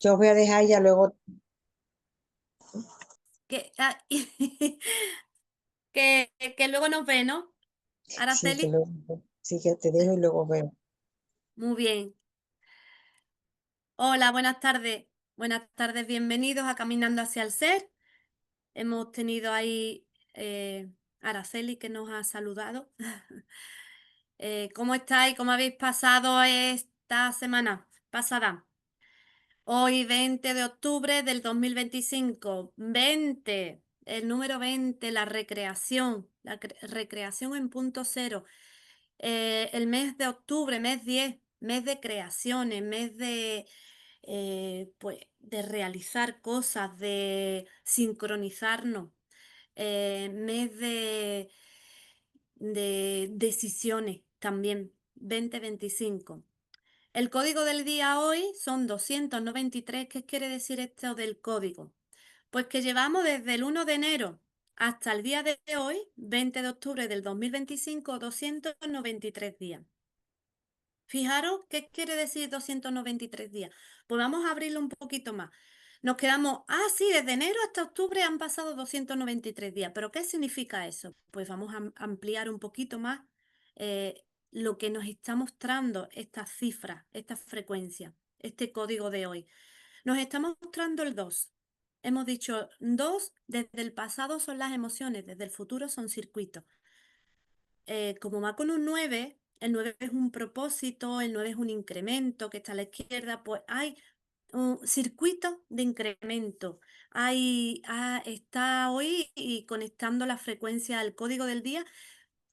Yo os voy a dejar y ya luego. Que, que luego nos ve, ¿no, Sí, que Araceli? luego. Sí, que te dejo y luego veo. Muy bien. Hola, buenas tardes. Buenas tardes, bienvenidos a Caminando hacia el Ser. Hemos tenido ahí Araceli que nos ha saludado. ¿Cómo estáis? ¿Cómo habéis pasado esta semana pasada? Hoy 20 de octubre del 2025. 20, el número 20, la recreación, recreación en punto cero. El mes de octubre, mes 10, mes de creaciones, mes pues, de realizar cosas, sincronizarnos, mes de decisiones también, 2025. El código del día hoy son 293. ¿Qué quiere decir esto del código? Pues que llevamos desde el 1 de enero hasta el día de hoy, 20 de octubre del 2025, 293 días. Fijaros, ¿qué quiere decir 293 días? Pues vamos a abrirlo un poquito más. Nos quedamos, sí, desde enero hasta octubre han pasado 293 días, pero ¿qué significa eso? Pues vamos a ampliar un poquito más lo que nos está mostrando esta cifra, esta frecuencia, este código de hoy. Nos está mostrando el 2. Hemos dicho 2, desde el pasado son las emociones, desde el futuro son circuitos. Como va con un 9, el 9 es un propósito, el 9 es un incremento que está a la izquierda, pues hay un circuito de incremento. Está hoy y conectando la frecuencia al código del día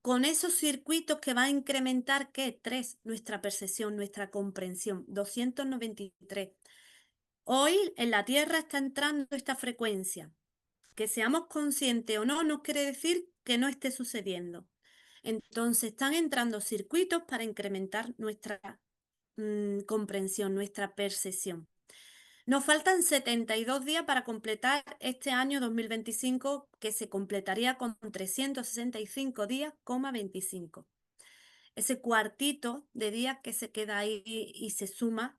con esos circuitos que va a incrementar, ¿qué? 3, nuestra percepción, nuestra comprensión, 293. Hoy en la Tierra está entrando esta frecuencia. Que seamos conscientes o no, no quiere decir que no esté sucediendo. Entonces están entrando circuitos para incrementar nuestra comprensión, nuestra percepción. Nos faltan 72 días para completar este año 2025, que se completaría con 365 días, 25. Ese cuartito de días que se queda ahí y se suma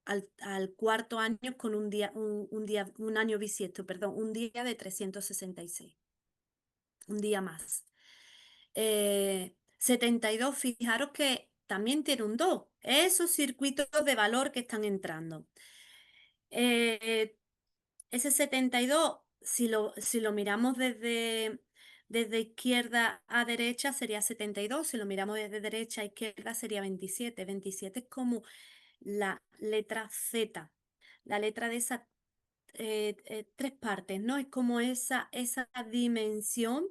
al cuarto año con un año bisiesto, perdón, un día de 366, un día más. 72, fijaros que también tiene un 2, esos circuitos de valor que están entrando. Ese 72, si lo miramos desde izquierda a derecha, sería 72. Si lo miramos desde derecha a izquierda, sería 27. 27 es como la letra Z, la letra de esas tres partes, ¿no? Es como esa dimensión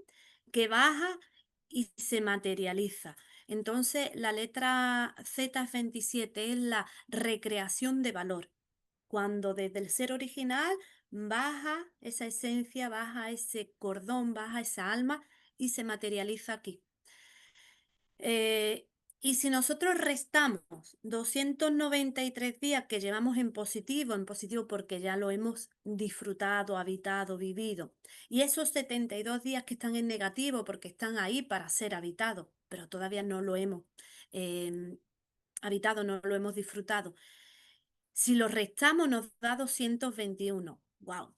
que baja y se materializa. Entonces, la letra Z es 27, es la recreación de valor. Cuando desde el ser original baja esa esencia, baja ese cordón, baja esa alma y se materializa aquí. Eh, y si nosotros restamos 293 días que llevamos en positivo porque ya lo hemos disfrutado, habitado, vivido, y esos 72 días que están en negativo porque están ahí para ser habitados, pero todavía no lo hemos eh, habitado, no lo hemos disfrutado. Si lo restamos nos da 221. ¡Wow!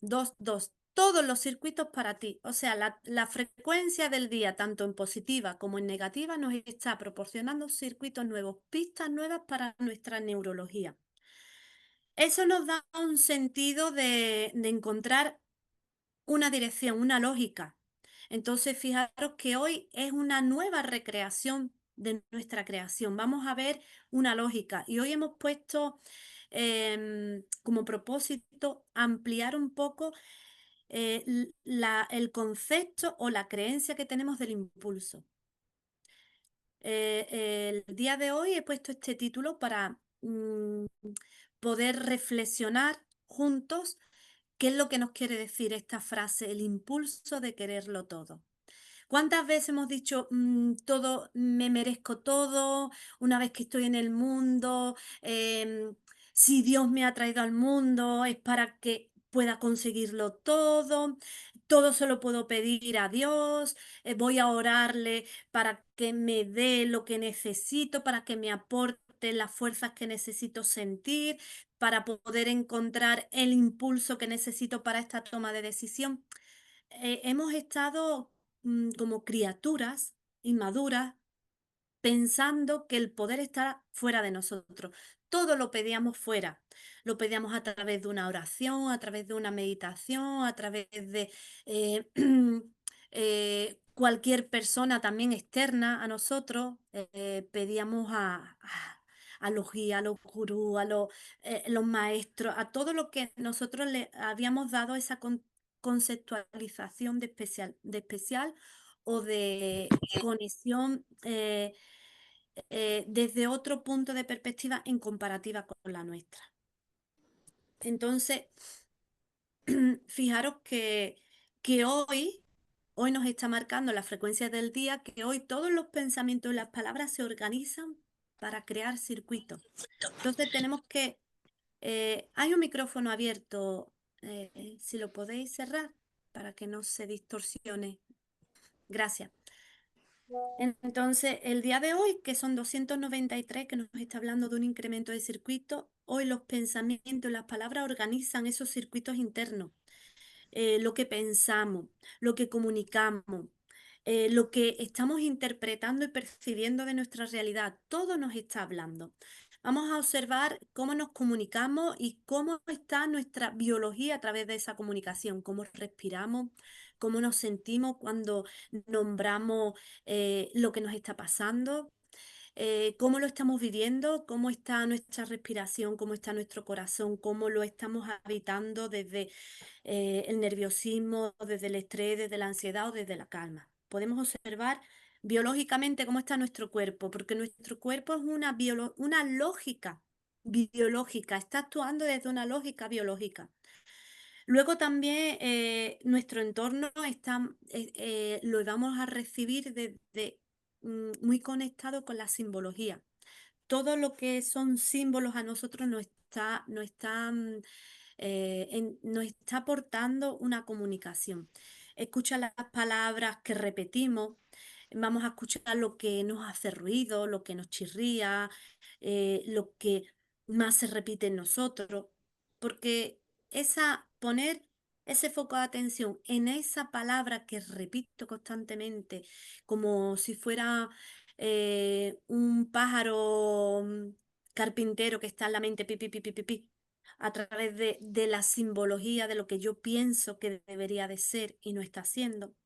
2, 2, todos los circuitos para ti. O sea, la frecuencia del día, tanto en positiva como en negativa, nos está proporcionando circuitos nuevos, pistas nuevas para nuestra neurología. Eso nos da un sentido de encontrar una dirección, una lógica. Entonces, fijaros que hoy es una nueva recreación de nuestra creación. Vamos a ver una lógica. Y hoy hemos puesto como propósito ampliar un poco el concepto o la creencia que tenemos del impulso. El día de hoy he puesto este título para poder reflexionar juntos qué es lo que nos quiere decir esta frase, el impulso de quererlo todo. ¿Cuántas veces hemos dicho, todo, me merezco todo, una vez que estoy en el mundo, si Dios me ha traído al mundo es para que pueda conseguirlo todo, todo se lo puedo pedir a Dios, voy a orarle para que me dé lo que necesito, para que me aporte las fuerzas que necesito sentir, para poder encontrar el impulso que necesito para esta toma de decisión. Hemos estado como criaturas inmaduras pensando que el poder está fuera de nosotros. Todo lo pedíamos fuera. Lo pedíamos a través de una oración, a través de una meditación, a través de eh, cualquier persona también externa a nosotros. Pedíamos a los guías, a los gurús, los maestros, a todo lo que nosotros le habíamos dado esa conceptualización de especial o de conexión desde otro punto de perspectiva en comparativa con la nuestra. Entonces, fijaros que hoy nos está marcando la frecuencia del día, que hoy todos los pensamientos y las palabras se organizan para crear circuitos. Entonces tenemos que, hay un micrófono abierto, si lo podéis cerrar para que no se distorsione. Gracias. Entonces, el día de hoy, que son 293, que nos está hablando de un incremento de circuito, hoy los pensamientos y las palabras organizan esos circuitos internos, lo que pensamos, lo que comunicamos, lo que estamos interpretando y percibiendo de nuestra realidad, todo nos está hablando. Vamos a observar cómo nos comunicamos y cómo está nuestra biología a través de esa comunicación, cómo respiramos, cómo nos sentimos cuando nombramos lo que nos está pasando, cómo lo estamos viviendo, cómo está nuestra respiración, cómo está nuestro corazón, cómo lo estamos habitando desde el nerviosismo, desde el estrés, desde la ansiedad o desde la calma. Podemos observar biológicamente cómo está nuestro cuerpo, porque nuestro cuerpo es una lógica biológica, está actuando desde una lógica biológica. Luego también nuestro entorno lo vamos a recibir desde muy conectado con la simbología. Todo lo que son símbolos a nosotros nos está aportando una comunicación. Escucha las palabras que repetimos, vamos a escuchar lo que nos hace ruido, lo que nos chirría, lo que más se repite en nosotros, porque poner ese foco de atención en esa palabra que repito constantemente, como si fuera un pájaro carpintero que está en la mente, pi, pi, pi, pi, pi, pi, a través de la simbología de lo que yo pienso que debería de ser y no está haciendo.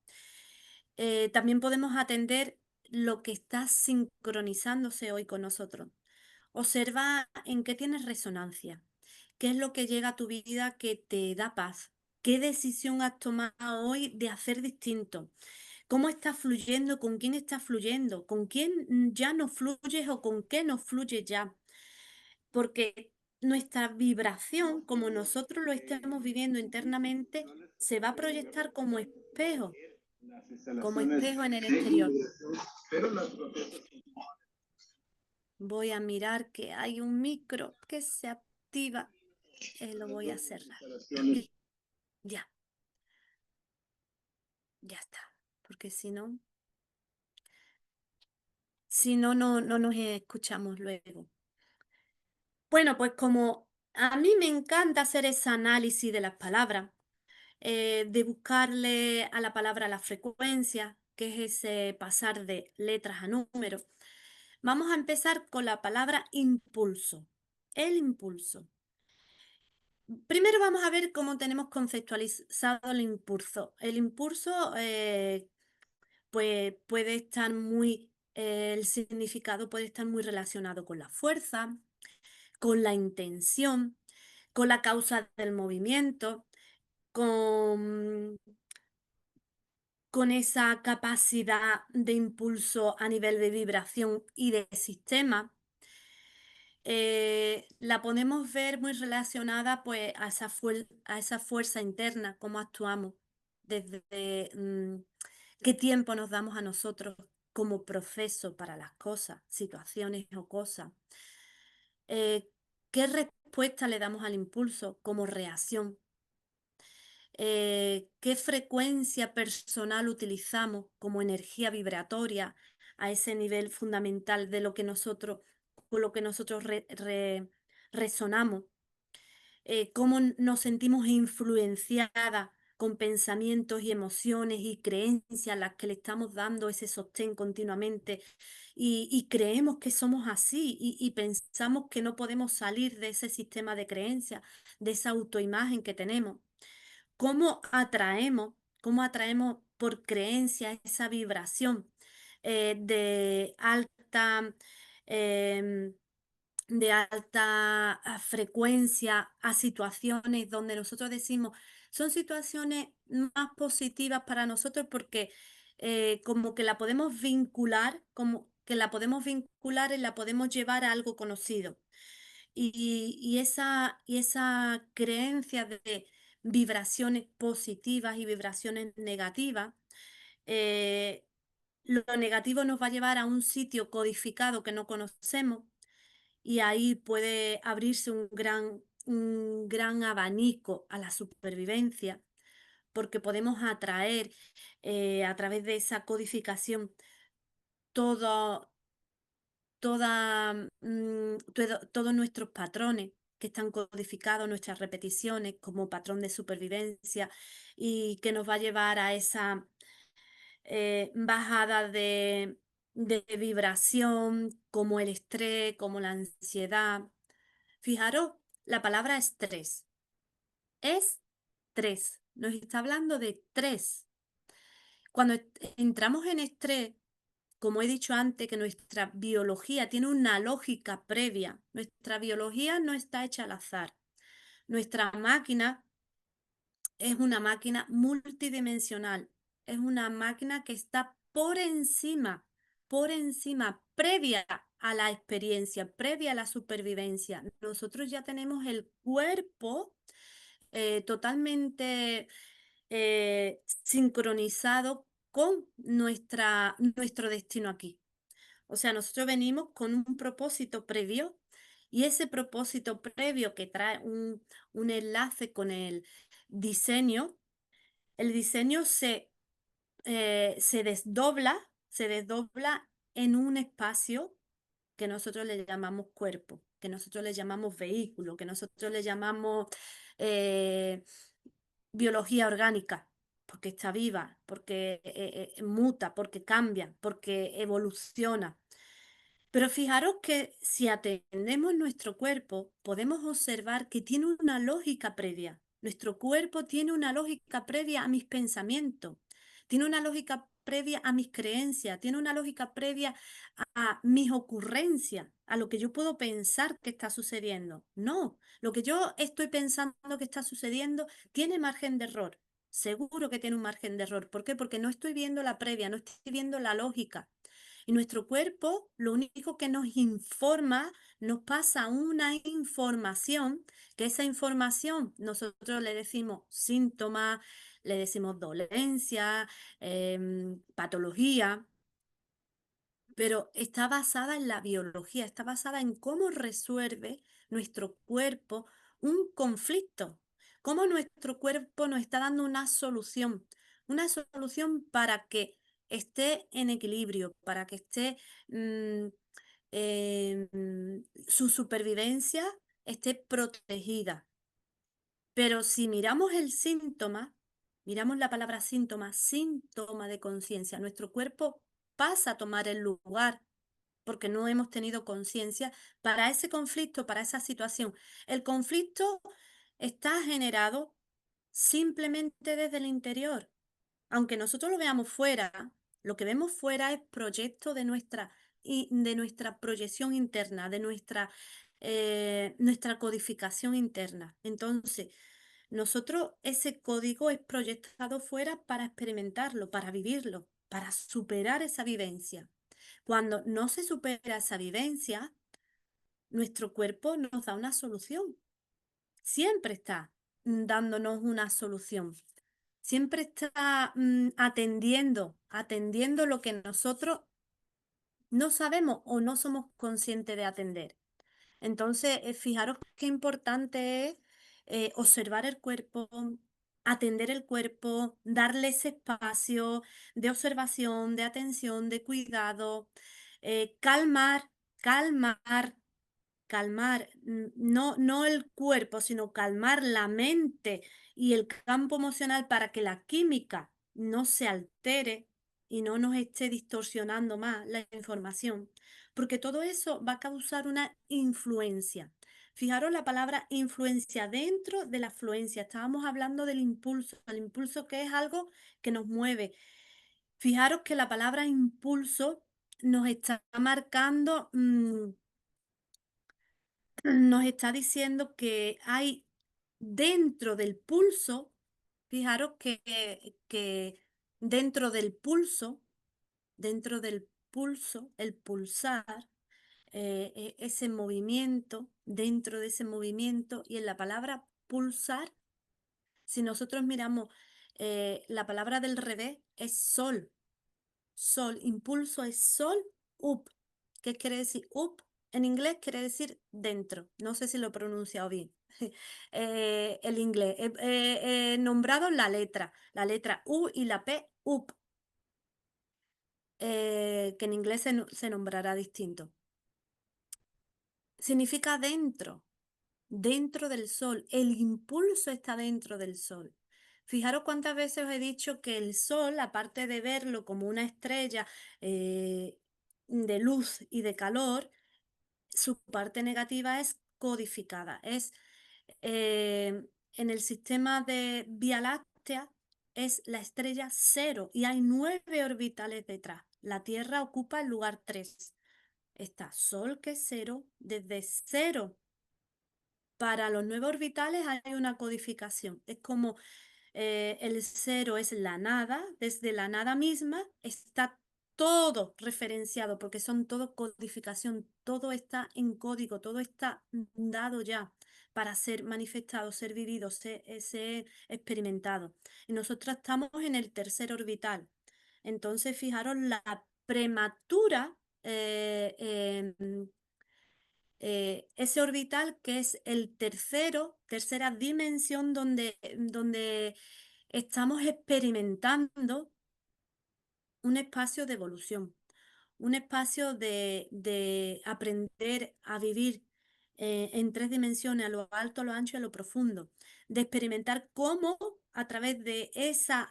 También podemos atender lo que está sincronizándose hoy con nosotros. Observa en qué tienes resonancia, qué es lo que llega a tu vida que te da paz, qué decisión has tomado hoy de hacer distinto, cómo estás fluyendo, con quién estás fluyendo, con quién ya no fluyes o con qué no fluyes ya. Porque nuestra vibración, como nosotros lo estemos viviendo internamente, se va a proyectar como espejo en el exterior. Voy a mirar que hay un micro que se activa. Lo voy a cerrar. Ya, ya está. Porque si no, no nos escuchamos luego. Bueno, pues como a mí me encanta hacer ese análisis de las palabras, de buscarle a la palabra la frecuencia, que es ese pasar de letras a números, vamos a empezar con la palabra impulso. El impulso. Primero vamos a ver cómo tenemos conceptualizado el impulso. El impulso, pues puede estar el significado puede estar muy relacionado con la fuerza, con la intención, con la causa del movimiento, con, con esa capacidad de impulso a nivel de vibración y de sistema. La podemos ver muy relacionada pues a esa fuerza interna, cómo actuamos, desde qué tiempo nos damos a nosotros como proceso para las cosas, situaciones o cosas. ¿Qué respuesta le damos al impulso como reacción? ¿Qué frecuencia personal utilizamos como energía vibratoria a ese nivel fundamental de lo que nosotros, con lo que nosotros resonamos? cómo nos sentimos influenciadas con pensamientos y emociones y creencias a las que le estamos dando ese sostén continuamente y creemos que somos así y pensamos que no podemos salir de ese sistema de creencias, de esa autoimagen que tenemos. ¿Cómo atraemos, cómo atraemos por creencia esa vibración de alta... em, de alta frecuencia a situaciones donde nosotros decimos, son situaciones más positivas para nosotros porque como que la podemos vincular, como que la podemos vincular y la podemos llevar a algo conocido. Y esa creencia de vibraciones positivas y vibraciones negativas, eh, lo negativo nos va a llevar a un sitio codificado que no conocemos y ahí puede abrirse un gran abanico a la supervivencia, porque podemos atraer a través de esa codificación todo, todos nuestros patrones que están codificados, nuestras repeticiones como patrón de supervivencia y que nos va a llevar a esa bajada de vibración, como el estrés, como la ansiedad. Fijaros, la palabra estrés es tres. Nos está hablando de tres. Cuando entramos en estrés, como he dicho antes, que nuestra biología tiene una lógica previa. Nuestra biología no está hecha al azar. Nuestra máquina es una máquina multidimensional. Es una máquina que está por encima, previa a la experiencia, previa a la supervivencia. Nosotros ya tenemos el cuerpo totalmente sincronizado con nuestro destino aquí. O sea, nosotros venimos con un propósito previo y ese propósito previo que trae un enlace con diseño, el diseño se desdobla en un espacio que nosotros le llamamos cuerpo, que nosotros le llamamos vehículo, que nosotros le llamamos eh, biología orgánica, porque está viva, porque muta, porque cambia, porque evoluciona. Pero fijaros que si atendemos nuestro cuerpo, podemos observar que tiene una lógica previa. Nuestro cuerpo tiene una lógica previa a mis pensamientos, tiene una lógica previa a mis creencias, tiene una lógica previa a mis ocurrencias, a lo que yo puedo pensar que está sucediendo. No, lo que yo estoy pensando que está sucediendo tiene margen de error. Seguro que tiene un margen de error. ¿Por qué? Porque no estoy viendo la previa, no estoy viendo la lógica. Y nuestro cuerpo lo único que nos informa, nos pasa una información, que esa información nosotros le decimos síntomas, le decimos dolencia, patología, pero está basada en la biología, está basada en cómo resuelve nuestro cuerpo un conflicto, cómo nuestro cuerpo nos está dando una solución para que esté en equilibrio, para que esté mm, su supervivencia esté protegida. Pero si miramos el síntoma, miramos la palabra síntoma, síntoma de conciencia, nuestro cuerpo pasa a tomar el lugar porque no hemos tenido conciencia para ese conflicto, para esa situación. El conflicto está generado simplemente desde el interior. Aunque nosotros lo veamos fuera, lo que vemos fuera es proyecto de nuestra proyección interna, de nuestra codificación interna. Entonces, nosotros ese código es proyectado fuera para experimentarlo, para vivirlo, para superar esa vivencia. Cuando no se supera esa vivencia, nuestro cuerpo nos da una solución. Siempre está dándonos una solución. Siempre está atendiendo lo que nosotros no sabemos o no somos conscientes de atender. Entonces, fijaros qué importante es observar el cuerpo, atender el cuerpo, darle ese espacio de observación, de atención, de cuidado, calmar, calmar. calmar, no el cuerpo, sino calmar la mente y el campo emocional para que la química no se altere y no nos esté distorsionando más la información, porque todo eso va a causar una influencia. Fijaros la palabra influencia dentro de la fluencia. Estábamos hablando del impulso, el impulso que es algo que nos mueve. Fijaros que la palabra impulso nos está marcando, nos está diciendo que hay dentro del pulso, fijaros que dentro del pulso, el pulsar, ese movimiento, dentro de ese movimiento, y en la palabra pulsar, si nosotros miramos la palabra del revés, es sol. Sol, impulso es sol, up. ¿Qué quiere decir up? En inglés quiere decir dentro. No sé si lo he pronunciado bien. El inglés. He nombrado la letra U y la P, up, que en inglés se nombrará distinto. Significa dentro, dentro del sol. El impulso está dentro del sol. Fijaros cuántas veces os he dicho que el sol, aparte de verlo como una estrella eh, de luz y de calor, su parte negativa es codificada. Es en el sistema de Vía Láctea es la estrella cero y hay 9 orbitales detrás. La Tierra ocupa el lugar 3. Está Sol, que es cero, desde cero para los 9 orbitales hay una codificación. Es como el cero es la nada, desde la nada misma está todo referenciado, porque son todo codificación, todo está en código, todo está dado ya para ser manifestado, ser vivido, ser experimentado. Y nosotros estamos en el tercer orbital. Entonces, fijaros la prematura ese orbital que es el tercera dimensión donde estamos experimentando un espacio de evolución, un espacio de aprender a vivir en 3 dimensiones, a lo alto, a lo ancho y a lo profundo, de experimentar cómo a través de esa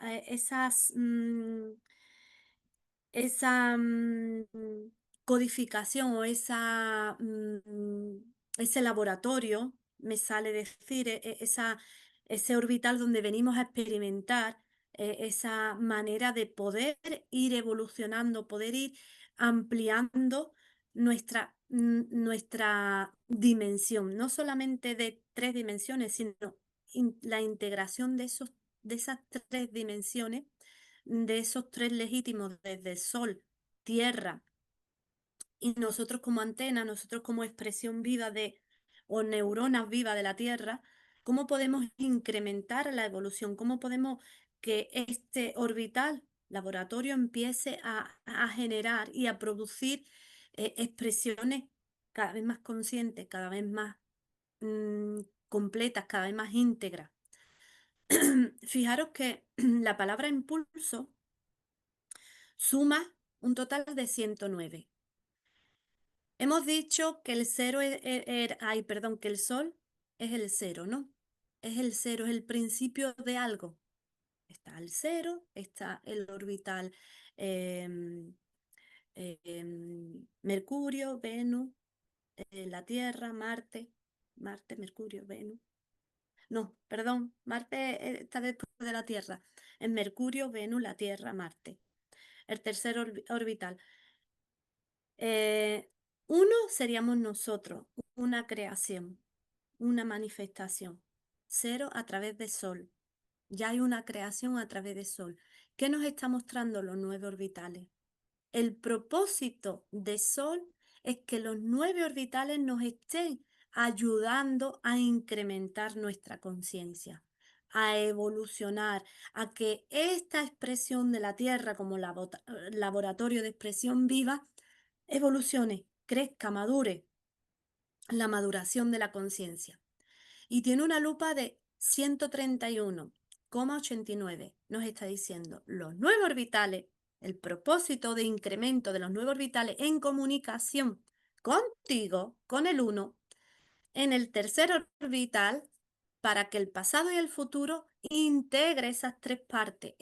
codificación o ese laboratorio, me sale decir, ese orbital donde venimos a experimentar esa manera de poder ir evolucionando, poder ir ampliando nuestra dimensión, no solamente de 3 dimensiones, sino la integración de esas 3 dimensiones, de esos 3 legítimos desde Sol, Tierra y nosotros como antena, nosotros como expresión viva o neuronas vivas de la Tierra, ¿cómo podemos incrementar la evolución? ¿Cómo podemos que este orbital laboratorio empiece a generar y a producir expresiones cada vez más conscientes, cada vez más completas, cada vez más íntegras? Fijaros que la palabra impulso suma un total de 109. Hemos dicho que el cero perdón, que el sol es el cero, ¿no? Es el cero, es el principio de algo. Está el cero, está el orbital em, Mercurio, Venus, la Tierra, Marte, Mercurio, Venus. No, perdón, Marte está después de la Tierra. Es Mercurio, Venus, la Tierra, Marte. El tercer orbital. Uno seríamos nosotros, una creación, una manifestación. Cero a través de Sol. Ya hay una creación a través de Sol. ¿Qué nos está mostrando los 9 orbitales? El propósito de Sol es que los 9 orbitales nos estén ayudando a incrementar nuestra conciencia, a evolucionar, a que esta expresión de la Tierra como laboratorio de expresión viva evolucione, crezca, madure, la maduración de la conciencia. Y tiene una lupa de 131,89. Nos está diciendo los 9 orbitales, el propósito de incremento de los 9 orbitales en comunicación contigo, con el uno, en el tercer orbital para que el pasado y el futuro integre esas tres partes,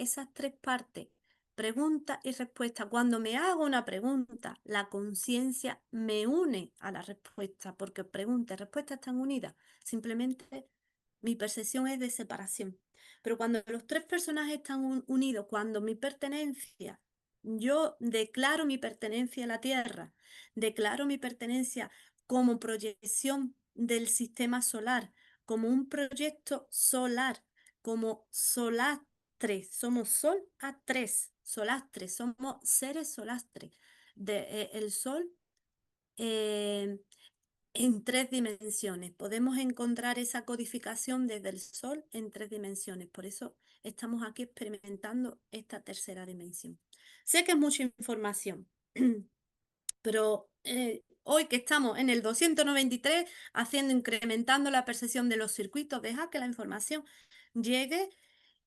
pregunta y respuesta. Cuando me hago una pregunta, la conciencia me une a la respuesta, porque pregunta y respuesta están unidas. Simplemente mi percepción es de separación. Pero cuando los tres personajes están unidos, cuando mi pertenencia, yo declaro mi pertenencia a la Tierra, declaro mi pertenencia como proyección del sistema solar, como un proyecto solar, como solastre, somos sol a tres, solastre, somos seres solastres. El sol eh, en tres dimensiones. Podemos encontrar esa codificación desde el sol en tres dimensiones. Por eso estamos aquí experimentando esta tercera dimensión. Sé que es mucha información, pero hoy que estamos en el 293, haciendo, incrementando la percepción de los circuitos, deja que la información llegue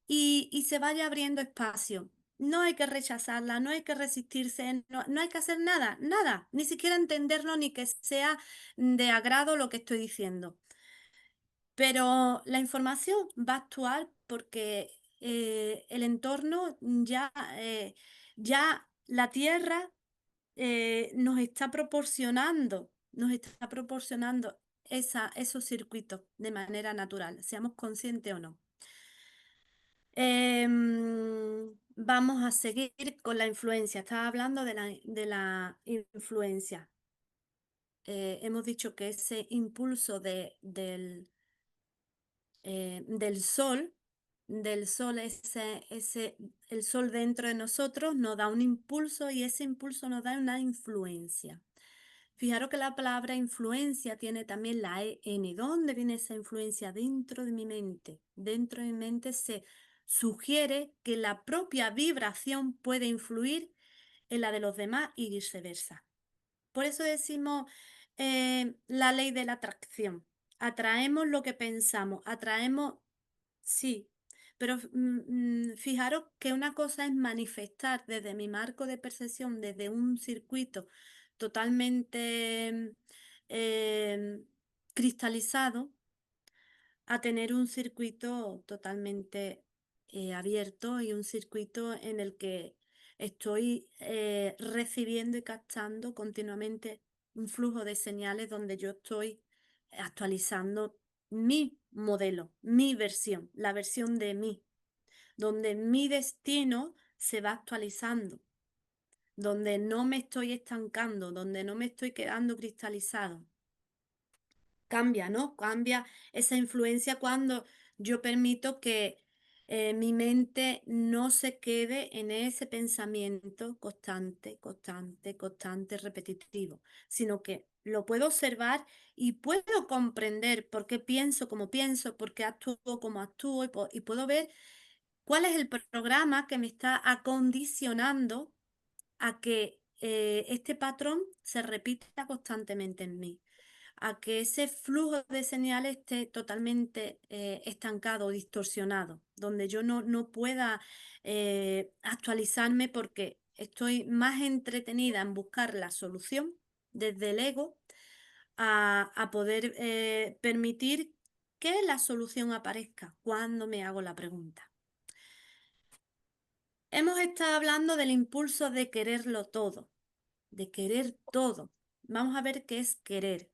y se vaya abriendo espacio. No hay que rechazarla, no hay que resistirse, no hay que hacer nada, nada, ni siquiera entenderlo ni que sea de agrado lo que estoy diciendo. Pero la información va a actuar porque el entorno ya la Tierra nos está proporcionando esos circuitos de manera natural, seamos conscientes o no. Vamos a seguir con la influencia. Estaba hablando de la influencia. Hemos dicho que ese impulso del sol, el sol dentro de nosotros nos da un impulso y ese impulso nos da una influencia. Fijaros que la palabra influencia tiene también la EN. ¿Dónde viene esa influencia? Dentro de mi mente. Dentro de mi mente se sugiere que la propia vibración puede influir en la de los demás y viceversa. Por eso decimos la ley de la atracción. Atraemos lo que pensamos, atraemos, sí, pero fijaros que una cosa es manifestar desde mi marco de percepción, desde un circuito totalmente em, cristalizado, a tener un circuito totalmente abierto y un circuito en el que estoy recibiendo y captando continuamente un flujo de señales donde yo estoy actualizando mi modelo, mi versión, la versión de mí, donde mi destino se va actualizando, donde no me estoy estancando, donde no me estoy quedando cristalizado. Cambia, ¿no? Cambia esa influencia cuando yo permito que mi mente no se quede en ese pensamiento constante, constante, constante, repetitivo, sino que lo puedo observar y puedo comprender por qué pienso como pienso, por qué actúo como actúo y puedo ver cuál es el programa que me está acondicionando a que este patrón se repita constantemente en mí, a que ese flujo de señales esté totalmente estancado o distorsionado, donde yo no pueda actualizarme porque estoy más entretenida en buscar la solución desde el ego a poder permitir que la solución aparezca cuando me hago la pregunta. Hemos estado hablando del impulso de quererlo todo, de querer todo. Vamos a ver qué es querer.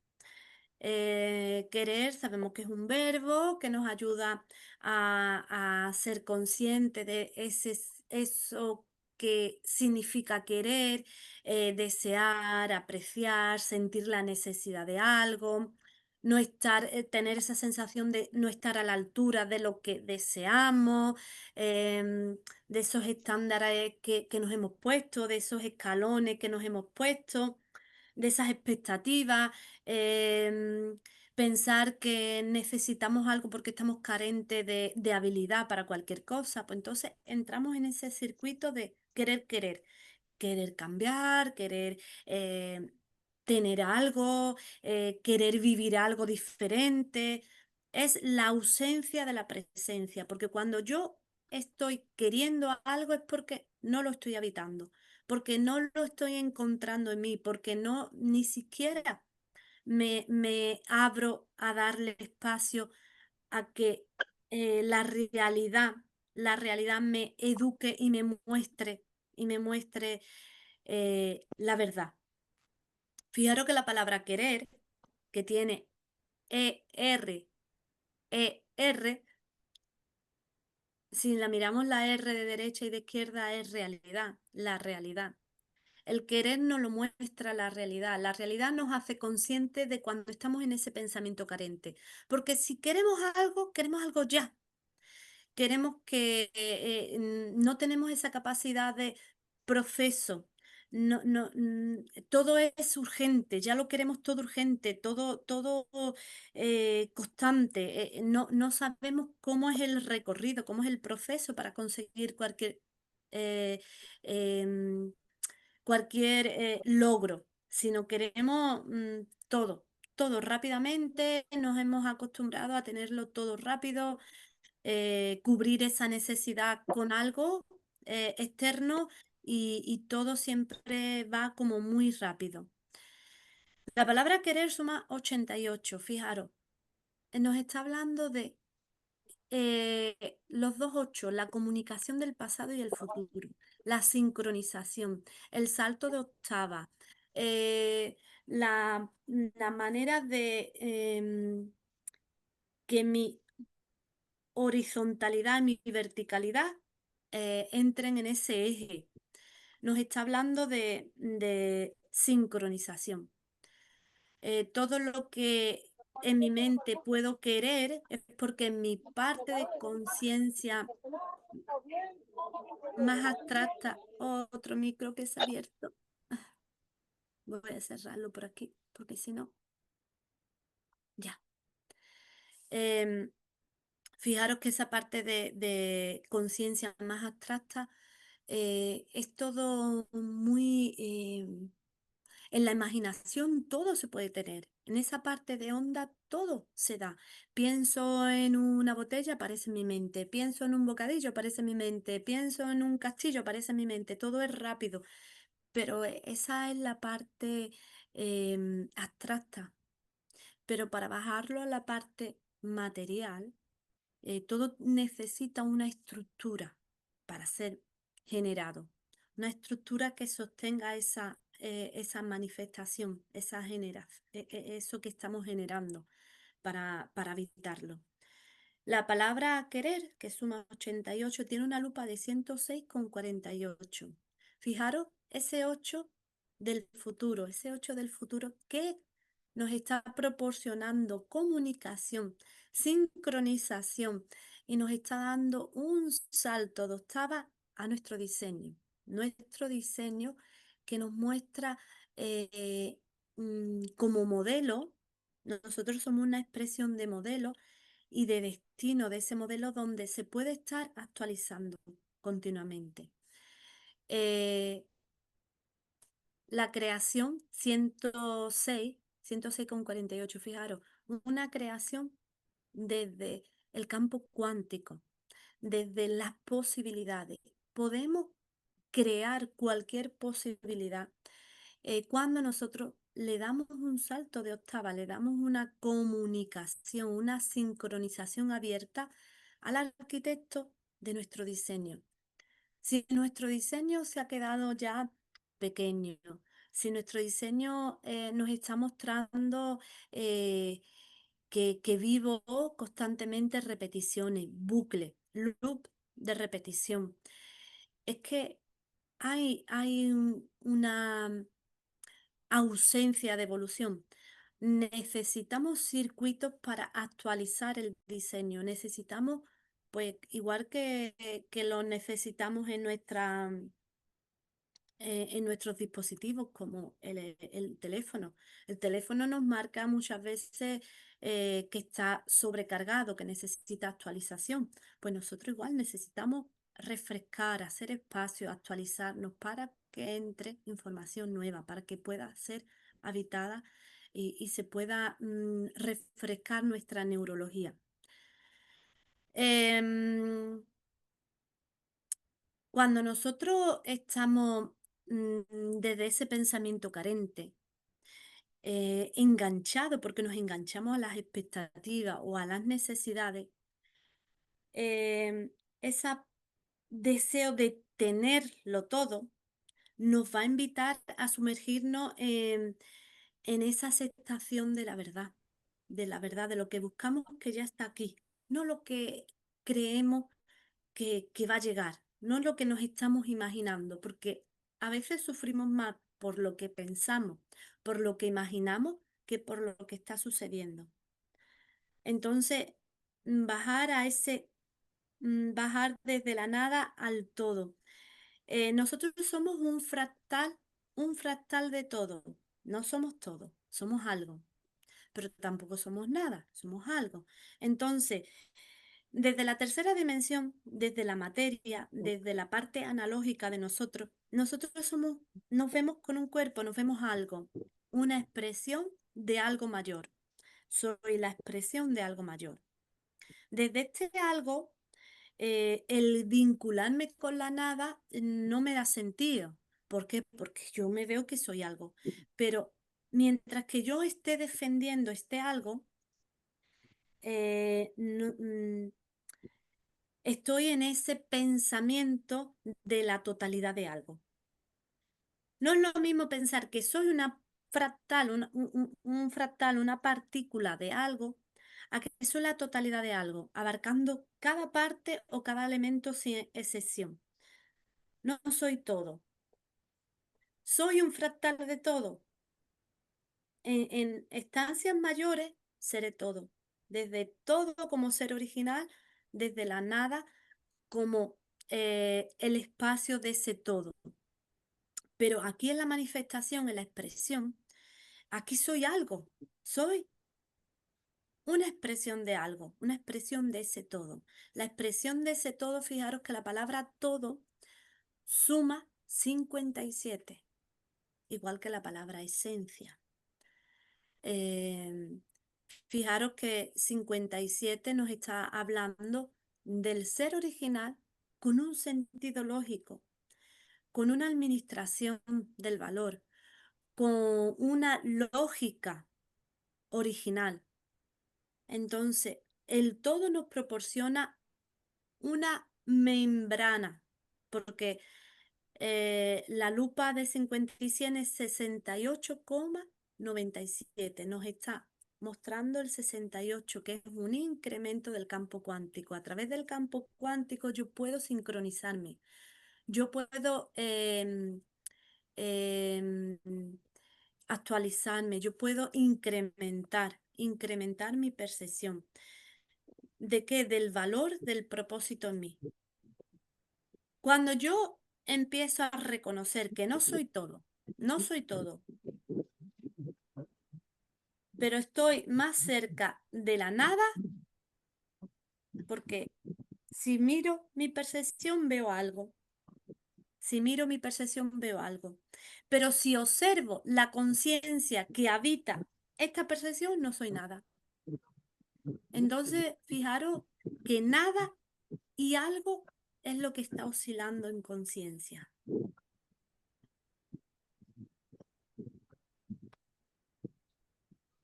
Querer, sabemos que es un verbo que nos ayuda a ser consciente de eso que significa querer, desear, apreciar, sentir la necesidad de algo, no estar, tener esa sensación de no estar a la altura de lo que deseamos, de esos estándares que nos hemos puesto, de esos escalones que nos hemos puesto, de esas expectativas, em, pensar que necesitamos algo porque estamos carentes de habilidad para cualquier cosa, pues entonces entramos en ese circuito de querer cambiar, querer tener algo, querer vivir algo diferente. Es la ausencia de la presencia, porque cuando yo estoy queriendo algo es porque no lo estoy habitando, porque no lo estoy encontrando en mí, porque no ni siquiera me abro a darle espacio a que la realidad me eduque y me muestre la verdad. Fijaros que la palabra querer, que tiene E-R, E-R, si la miramos la R de derecha y de izquierda es realidad, la realidad. El querer nos lo muestra la realidad. La realidad nos hace conscientes de cuando estamos en ese pensamiento carente. Porque si queremos algo ya. Queremos que no tenemos esa capacidad de proceso. No, no, todo es urgente, ya lo queremos todo urgente, todo constante. No sabemos cómo es el recorrido, cómo es el proceso para conseguir eh, em, cualquier logro, sino queremos todo rápidamente, nos hemos acostumbrado a tenerlo todo rápido, cubrir esa necesidad con algo externo y todo siempre va como muy rápido. La palabra querer suma 88, fijaros, nos está hablando de los dos ocho, la comunicación del pasado y el futuro, la sincronización, el salto de octava, eh, la manera de que mi horizontalidad y mi verticalidad entren en ese eje. Nos está hablando de sincronización. Todo lo que en mi mente puedo querer es porque en mi parte de conciencia más abstracta, otro micro que se ha abierto. Voy a cerrarlo por aquí, porque si no, ya. Em, Fijaros que esa parte de conciencia más abstracta es todo muy... en la imaginación todo se puede tener. En esa parte de onda todo se da. Pienso en una botella, aparece en mi mente. Pienso en un bocadillo, aparece en mi mente. Pienso en un castillo, aparece en mi mente. Todo es rápido. Pero esa es la parte abstracta. Pero para bajarlo a la parte material, todo necesita una estructura para ser generado, una estructura que sostenga esa manifestación, eso que estamos generando para habitarlo. La palabra querer, que suma 88, tiene una lupa de 106,48. Fijaros, ese 8 ese 8 del futuro que nos está proporcionando comunicación, sincronización y nos está dando un salto de octava a nuestro diseño. Nuestro diseño que nos muestra como modelo, nosotros somos una expresión de modelo y de destino de ese modelo donde se puede estar actualizando continuamente. Eh, la creación 106,48, fijaros, una creación desde el campo cuántico, desde las posibilidades. Podemos crear cualquier posibilidad cuando nosotros le damos un salto de octava, le damos una comunicación, una sincronización abierta al arquitecto de nuestro diseño. Si nuestro diseño se ha quedado ya pequeño, si nuestro diseño nos está mostrando que vivo constantemente repeticiones, bucle, loop de repetición, es que hay una ausencia de evolución. Necesitamos circuitos para actualizar el diseño. Necesitamos, pues, igual que lo necesitamos en nuestros dispositivos, como el teléfono. El teléfono nos marca muchas veces que está sobrecargado, que necesita actualización. Pues nosotros igual necesitamos refrescar, hacer espacio, actualizarnos para que entre información nueva, para que pueda ser habitada y se pueda refrescar nuestra neurología. Em, Cuando nosotros estamos desde ese pensamiento carente, enganchado, porque nos enganchamos a las expectativas o a las necesidades, ese deseo de tenerlo todo nos va a invitar a sumergirnos en esa aceptación de la verdad, de lo que buscamos que ya está aquí, no lo que creemos que va a llegar, no lo que nos estamos imaginando, porque a veces sufrimos más por lo que pensamos, por lo que imaginamos, que por lo que está sucediendo. Entonces, bajar a bajar desde la nada al todo. Nosotros somos un fractal de todo. No somos todo, somos algo, pero tampoco somos nada, somos algo. Entonces, desde la tercera dimensión, desde la materia, desde la parte analógica de nosotros, nos vemos con un cuerpo, nos vemos algo, una expresión de algo mayor. Soy la expresión de algo mayor. Desde este algo, el vincularme con la nada no me da sentido. ¿Por qué? Porque yo me veo que soy algo. Pero mientras que yo esté defendiendo este algo, estoy en ese pensamiento de la totalidad de algo. No es lo mismo pensar que soy una fractal, un fractal, una partícula de algo, a que soy la totalidad de algo, abarcando cada parte o cada elemento sin excepción. No soy todo. Soy un fractal de todo. En estancias mayores seré todo. Desde todo como ser original, desde la nada como el espacio de ese todo. Pero aquí en la manifestación, en la expresión, aquí soy algo. Soy una expresión de algo, una expresión de ese todo. La expresión de ese todo, fijaros que la palabra todo suma 57, igual que la palabra esencia. Eh, Fijaros que 57 nos está hablando del ser original con un sentido lógico, con una administración del valor, con una lógica original. Entonces, el todo nos proporciona una membrana, porque la lupa de 50 y 100 es 68,97. Nos está mostrando el 68, que es un incremento del campo cuántico. A través del campo cuántico yo puedo sincronizarme. Yo puedo em, actualizarme. Yo puedo incrementar mi percepción. ¿De qué? Del valor del propósito en mí. Cuando yo empiezo a reconocer que no soy todo, no soy todo, pero estoy más cerca de la nada, porque si miro mi percepción veo algo, si miro mi percepción veo algo, pero si observo la conciencia que habita esta percepción, no soy nada. Entonces, fijaros que nada y algo es lo que está oscilando en conciencia.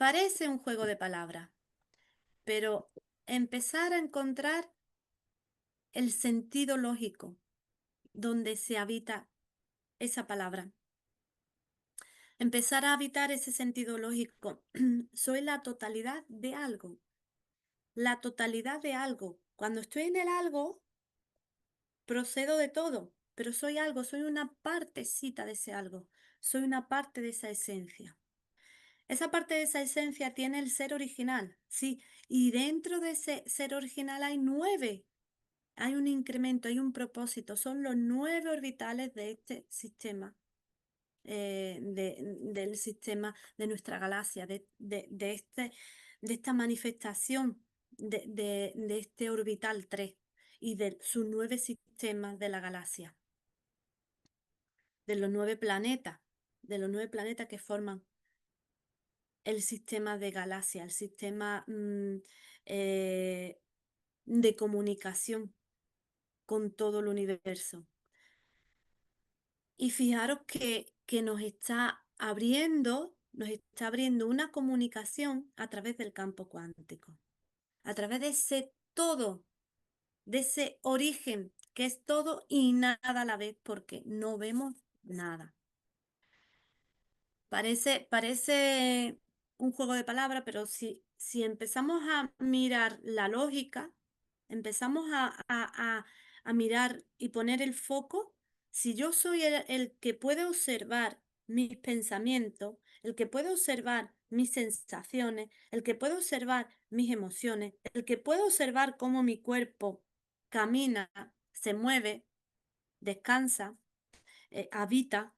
Parece un juego de palabras, pero empezar a encontrar el sentido lógico donde se habita esa palabra. Empezar a habitar ese sentido lógico. Soy la totalidad de algo. La totalidad de algo. Cuando estoy en el algo, procedo de todo, pero soy algo, soy una partecita de ese algo. Soy una parte de esa esencia. Esa parte de esa esencia tiene el ser original, sí, y dentro de ese ser original hay 9. Hay un incremento, hay un propósito. Son los 9 orbitales de este sistema, del sistema de nuestra galaxia, de esta manifestación de este orbital 3 y de sus 9 sistemas de la galaxia, de los 9 planetas, de los 9 planetas que forman el sistema de galaxia, el sistema eh, de comunicación con todo el universo. Y fijaros que nos está abriendo nos está abriendo una comunicación a través del campo cuántico, a través de ese todo, de ese origen que es todo y nada a la vez, porque no vemos nada. Parece un juego de palabras, pero si empezamos a mirar la lógica, empezamos a mirar y poner el foco, si yo soy el que puede observar mis pensamientos, el que puede observar mis sensaciones, el que puede observar mis emociones, el que puede observar cómo mi cuerpo camina, se mueve, descansa, habita,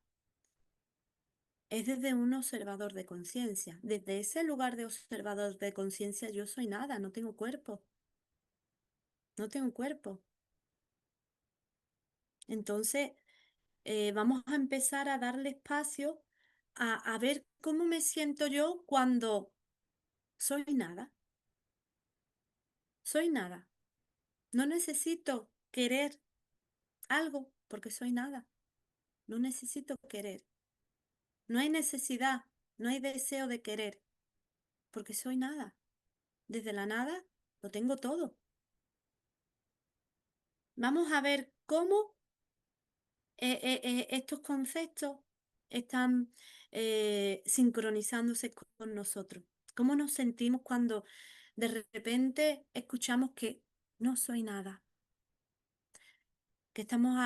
es desde un observador de conciencia. Desde ese lugar de observador de conciencia yo soy nada, no tengo cuerpo, no tengo cuerpo. Entonces, vamos a empezar a darle espacio a ver cómo me siento yo cuando soy nada, soy nada. No necesito querer algo porque soy nada, no necesito querer. No hay necesidad, no hay deseo de querer porque soy nada. Desde la nada lo tengo todo. Vamos a ver cómo estos conceptos están sincronizándose con nosotros. ¿Cómo nos sentimos cuando de repente escuchamos que no soy nada? Que estamos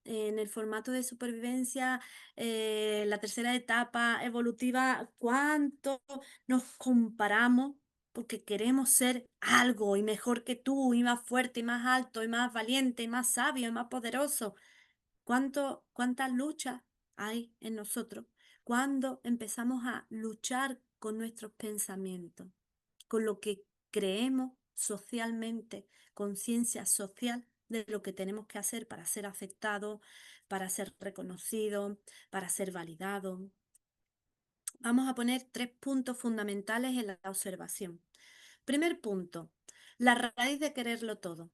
en el formato de supervivencia, la tercera etapa evolutiva, cuánto nos comparamos porque queremos ser algo y mejor que tú, y más fuerte, y más alto, y más valiente, y más sabio, y más poderoso. ¿Cuántas luchas hay en nosotros cuando empezamos a luchar con nuestros pensamientos, con lo que creemos socialmente, conciencia social de lo que tenemos que hacer para ser aceptados, para ser reconocidos, para ser validados? Vamos a poner 3 puntos fundamentales en la observación. Primer punto, la raíz de quererlo todo.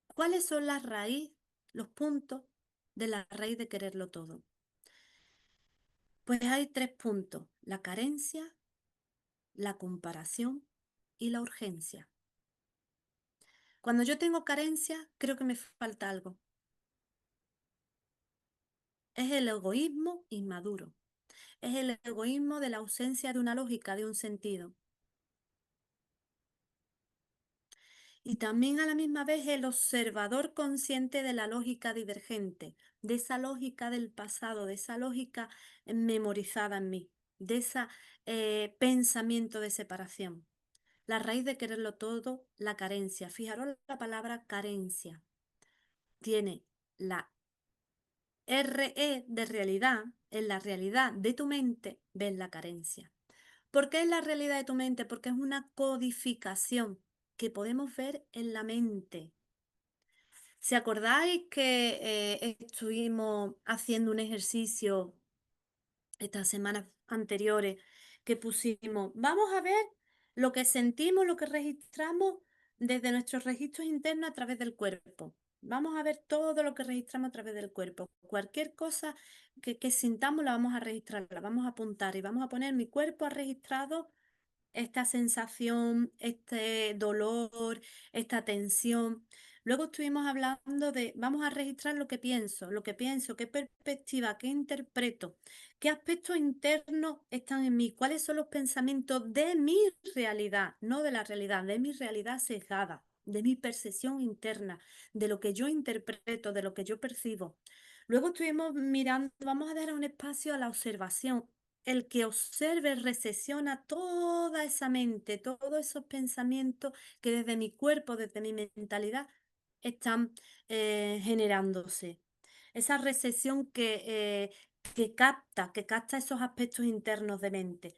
¿Cuáles son las raíces, los puntos de la raíz de quererlo todo? Pues hay 3 puntos: la carencia, la comparación y la urgencia. Cuando yo tengo carencia, creo que me falta algo. Es el egoísmo inmaduro. Es el egoísmo de la ausencia de una lógica, de un sentido. Y también a la misma vez el observador consciente de la lógica divergente, de esa lógica del pasado, de esa lógica memorizada en mí, de ese pensamiento de separación. La raíz de quererlo todo, la carencia. Fijaros la palabra carencia. Tiene la RE de realidad. En la realidad de tu mente ves la carencia. ¿Por qué es la realidad de tu mente? Porque es una codificación que podemos ver en la mente. ¿Se acordáis que estuvimos haciendo un ejercicio estas semanas anteriores que pusimos? Vamos a ver lo que sentimos, lo que registramos desde nuestros registros internos a través del cuerpo. Vamos a ver todo lo que registramos a través del cuerpo. Cualquier cosa que sintamos la vamos a registrar, la vamos a apuntar y vamos a poner: mi cuerpo ha registrado esta sensación, este dolor, esta tensión. Luego estuvimos hablando de, vamos a registrar lo que pienso, qué perspectiva, qué interpreto, qué aspectos internos están en mí, cuáles son los pensamientos de mi realidad, no de la realidad, de mi realidad sesgada, de mi percepción interna, de lo que yo interpreto, de lo que yo percibo. Luego estuvimos mirando, vamos a dar un espacio a la observación. El que observe recesiona toda esa mente, todos esos pensamientos que desde mi cuerpo, desde mi mentalidad, están generándose. Esa recesión que capta esos aspectos internos de mente.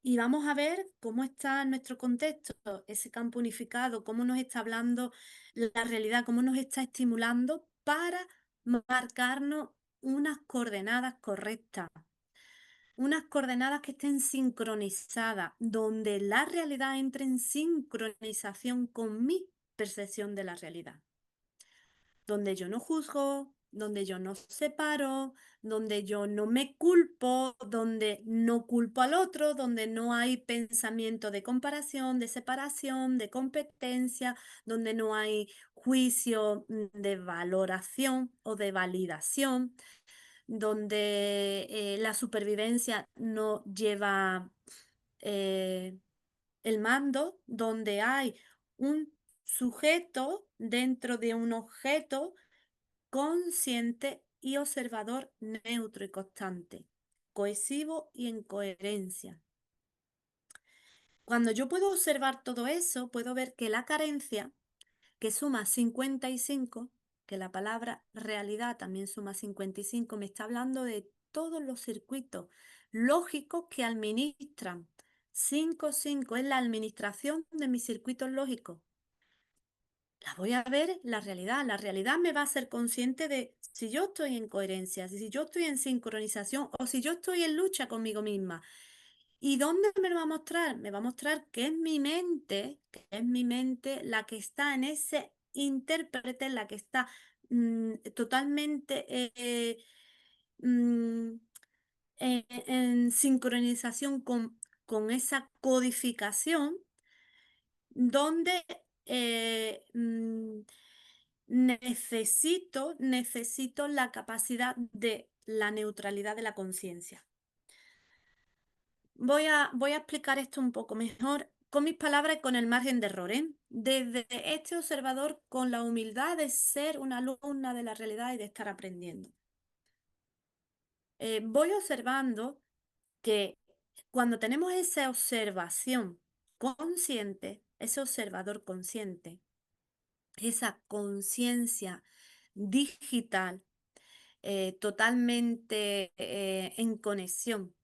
Y vamos a ver cómo está nuestro contexto, ese campo unificado, cómo nos está hablando la realidad, cómo nos está estimulando para marcarnos unas coordenadas correctas, unas coordenadas que estén sincronizadas, donde la realidad entre en sincronización con mi percepción de la realidad, donde yo no juzgo, donde yo no separo, donde yo no me culpo, donde no culpo al otro, donde no hay pensamiento de comparación, de separación, de competencia, donde no hay juicio de valoración o de validación, donde la supervivencia no lleva eh, el mando, donde hay un sujeto dentro de un objeto consciente y observador neutro y constante, cohesivo y en coherencia. Cuando yo puedo observar todo eso, puedo ver que la carencia, que suma 55, que la palabra realidad también suma 55, me está hablando de todos los circuitos lógicos que administran. 5 es la administración de mis circuitos lógicos. La voy a ver la realidad. La realidad me va a hacer consciente de si yo estoy en coherencia, si yo estoy en sincronización o si yo estoy en lucha conmigo misma. ¿Y dónde me lo va a mostrar? Me va a mostrar que es mi mente la que está en ese intérprete, la que está totalmente mm, en sincronización con esa codificación donde necesito la capacidad de la neutralidad de la conciencia. Voy a explicar esto un poco mejor con mis palabras y con el margen de error, ¿eh? Desde este observador con la humildad de ser una alumna de la realidad y de estar aprendiendo. Voy observando que cuando tenemos esa observación consciente, ese observador consciente, esa conciencia digital, totalmente en conexión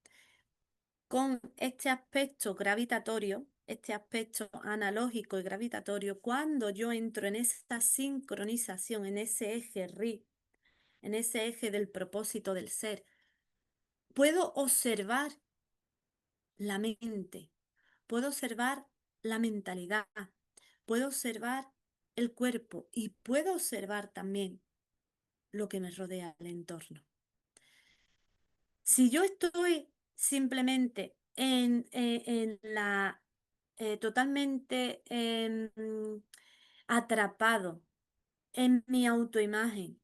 con este aspecto gravitatorio, este aspecto analógico y gravitatorio, cuando yo entro en esa sincronización, en ese eje RI, en ese eje del propósito del ser, puedo observar la mente, puedo observar la mentalidad, puedo observar el cuerpo y puedo observar también lo que me rodea, el entorno. Si yo estoy simplemente en la totalmente atrapado en mi autoimagen,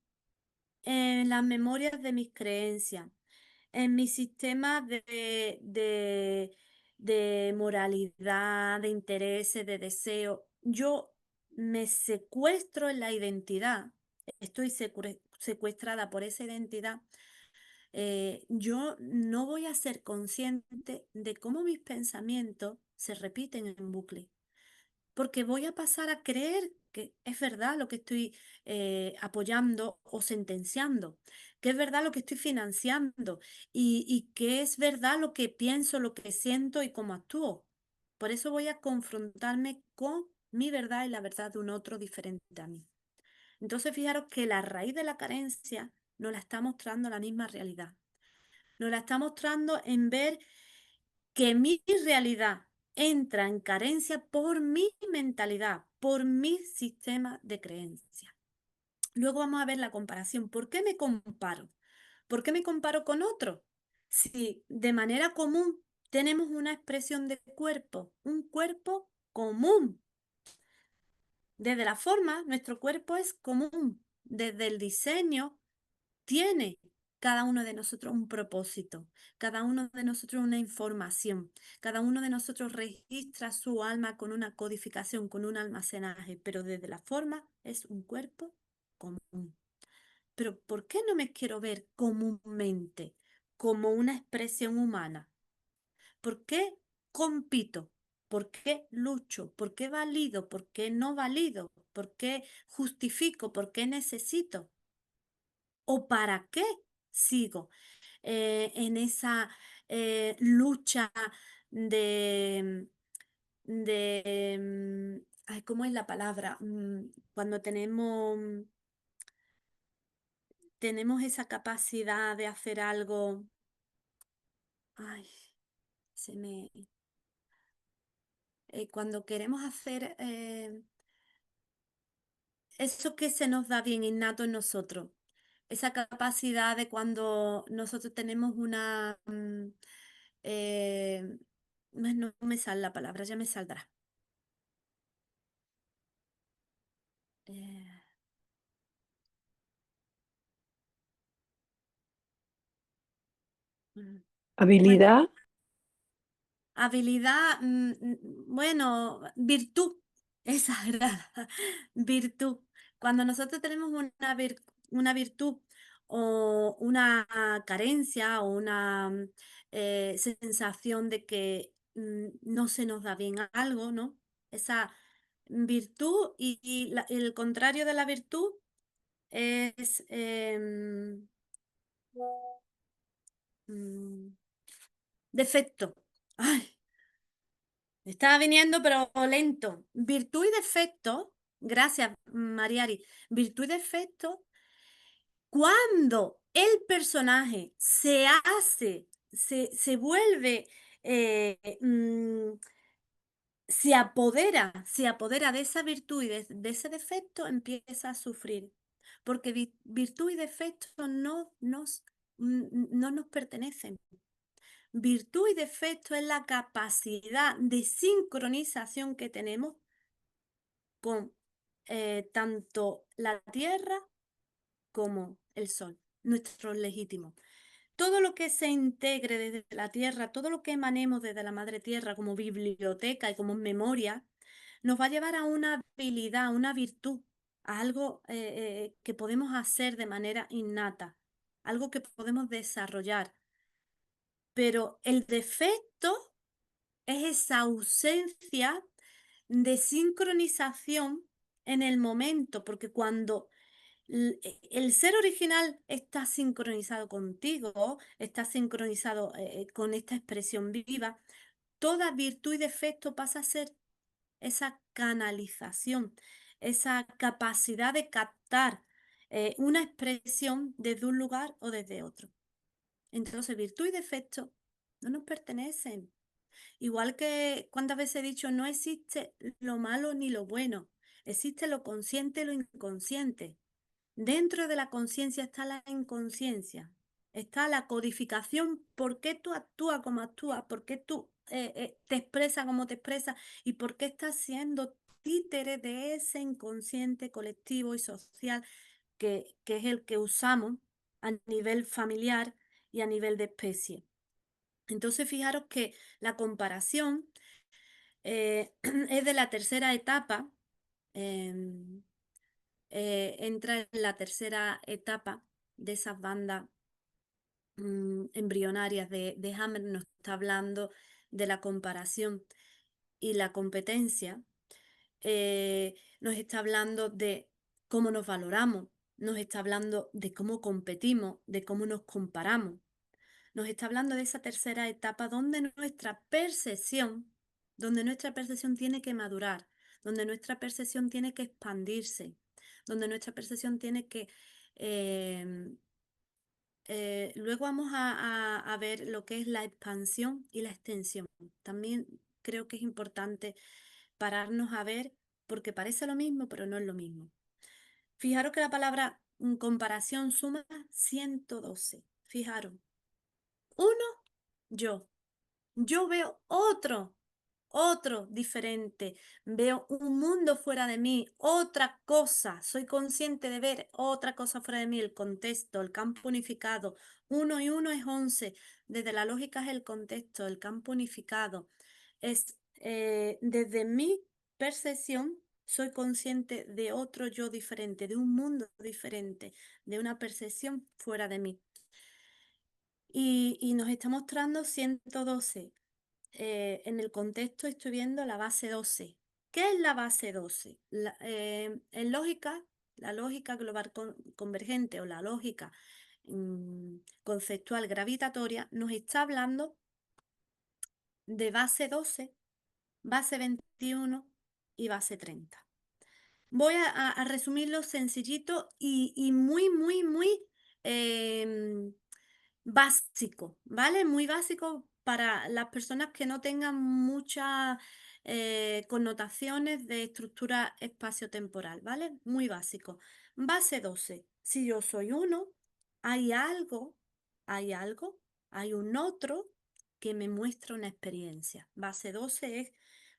en las memorias de mis creencias, en mi sistema de moralidad, de intereses, de deseo, yo me secuestro en la identidad, estoy secuestrada por esa identidad. Yo no voy a ser consciente de cómo mis pensamientos se repiten en bucle, porque voy a pasar a creer que es verdad lo que estoy apoyando o sentenciando, que es verdad lo que estoy financiando y que es verdad lo que pienso, lo que siento y cómo actúo. Por eso voy a confrontarme con mi verdad y la verdad de un otro diferente a mí. Entonces, fijaros que la raíz de la carencia nos la está mostrando la misma realidad. Nos la está mostrando en ver que mi realidad entra en carencia por mi mentalidad, por mi sistema de creencia. Luego vamos a ver la comparación. ¿Por qué me comparo? ¿Por qué me comparo con otro? Si de manera común tenemos una expresión de cuerpo, un cuerpo común. Desde la forma, nuestro cuerpo es común. Desde el diseño, tiene cada uno de nosotros un propósito, cada uno de nosotros una información, cada uno de nosotros registra su alma con una codificación, con un almacenaje, pero desde la forma es un cuerpo común. Pero ¿por qué no me quiero ver comúnmente, como una expresión humana? ¿Por qué compito? ¿Por qué lucho? ¿Por qué valido? ¿Por qué no valido? ¿Por qué justifico? ¿Por qué necesito? ¿O para qué sigo en esa lucha de, ay, ¿cómo es la palabra? Cuando tenemos esa capacidad de hacer algo, ay, se me, cuando queremos hacer eso que se nos da bien innato en nosotros. esa capacidad de cuando nosotros tenemos una... no me sale la palabra, ya me saldrá. Eh, mm, bueno, Habilidad, habilidad, bueno, virtud, esa era virtud. Cuando nosotros tenemos una virtud o una carencia o una sensación de que no se nos da bien algo, ¿no? Esa virtud y el contrario de la virtud es mm, defecto. Ay, me estaba viniendo, pero lento. Virtud y defecto, gracias, Mariari. Virtud y defecto, cuando el personaje se vuelve, se apodera de esa virtud y de ese defecto, empieza a sufrir. Porque virtud y defecto no nos pertenecen. Virtud y defecto es la capacidad de sincronización que tenemos con tanto la tierra como el sol, nuestros legítimos. Todo lo que se integre desde la tierra, todo lo que emanemos desde la madre tierra como biblioteca y como memoria, nos va a llevar a una habilidad, a una virtud, a algo que podemos hacer de manera innata, algo que podemos desarrollar. Pero el defecto es esa ausencia de sincronización en el momento, porque cuando el ser original está sincronizado contigo, está sincronizado con esta expresión viva, toda virtud y defecto pasa a ser esa canalización, esa capacidad de captar una expresión desde un lugar o desde otro. Entonces, virtud y defecto no nos pertenecen. Igual que cuántas veces he dicho, no existe lo malo ni lo bueno, existe lo consciente y lo inconsciente. Dentro de la conciencia está la inconsciencia, está la codificación, por qué tú actúas como actúas, por qué tú te expresas como te expresas y por qué estás siendo títere de ese inconsciente colectivo y social que es el que usamos a nivel familiar y a nivel de especie. Entonces, fijaros que la comparación es de la tercera etapa, em, entra en la tercera etapa de esas bandas embrionarias de Hammer, nos está hablando de la comparación y la competencia, nos está hablando de cómo nos valoramos, nos está hablando de cómo competimos, de cómo nos comparamos. Nos está hablando de esa tercera etapa donde nuestra percepción tiene que madurar, donde nuestra percepción tiene que expandirse, donde nuestra percepción tiene que... eh, luego vamos a ver lo que es la expansión y la extensión. También creo que es importante pararnos a ver, porque parece lo mismo, pero no es lo mismo. Fijaros que la palabra comparación suma 112. Fijaros. Uno, yo. Yo veo otro diferente. Veo un mundo fuera de mí, otra cosa. Soy consciente de ver otra cosa fuera de mí, el contexto, el campo unificado. Uno y uno es 11. Desde la lógica es el contexto, el campo unificado. Es desde mi percepción, soy consciente de otro yo diferente, de un mundo diferente, de una percepción fuera de mí. Y nos está mostrando 112. En el contexto estoy viendo la base 12. ¿Qué es la base 12? En lógica, la lógica global convergente o la lógica conceptual gravitatoria nos está hablando de base 12, base 21 y base 30. Voy a resumirlo sencillito y muy em, básico, ¿vale? Muy básico para las personas que no tengan muchas connotaciones de estructura espaciotemporal, ¿vale? Muy básico. Base 12. Si yo soy uno, hay algo, hay algo, hay un otro que me muestra una experiencia. Base 12 es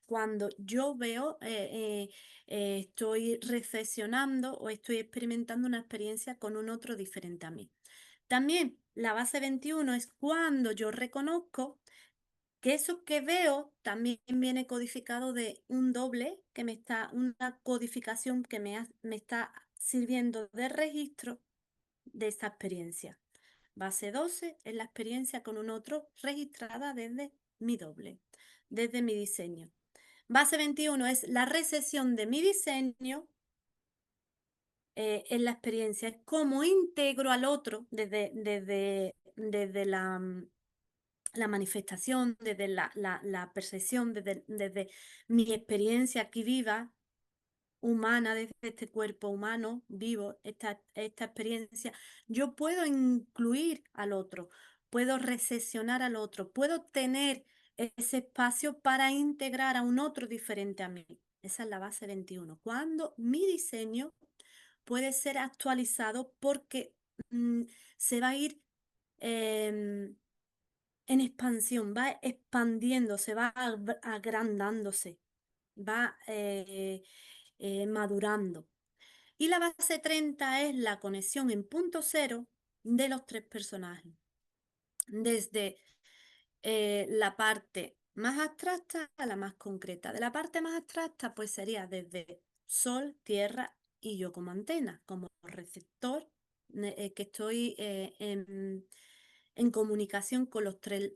cuando yo veo, estoy reflexionando o estoy experimentando una experiencia con un otro diferente a mí. También la base 21 es cuando yo reconozco que eso que veo también viene codificado de un doble que me está, una codificación que me está sirviendo de registro de esa experiencia. Base 12 es la experiencia con un otro registrada desde mi doble, desde mi diseño. Base 21 es la recesión de mi diseño en la experiencia. Es cómo integro al otro desde la manifestación, desde la percepción, desde mi experiencia aquí viva, humana, desde este cuerpo humano vivo, esta experiencia, yo puedo incluir al otro, puedo recesionar al otro, puedo tener ese espacio para integrar a un otro diferente a mí. Esa es la base 21. Cuando mi diseño puede ser actualizado porque mm, se va a ir em, en expansión, va expandiéndose, va agrandándose, va madurando. Y la base 30 es la conexión en punto cero de los tres personajes. Desde la parte más abstracta a la más concreta. De la parte más abstracta, pues sería desde Sol, Tierra y yo como antena, como receptor, que estoy en comunicación con los tres,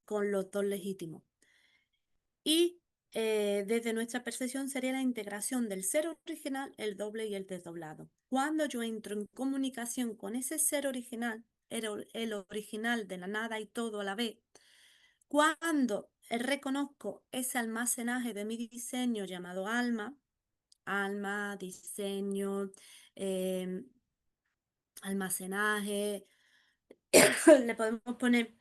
con los dos legítimos. Y desde nuestra percepción sería la integración del ser original, el doble y el desdoblado. Cuando yo entro en comunicación con ese ser original, el original de la nada y todo a la vez, cuando reconozco ese almacenaje de mi diseño llamado alma, alma, diseño, em, almacenaje, le podemos poner,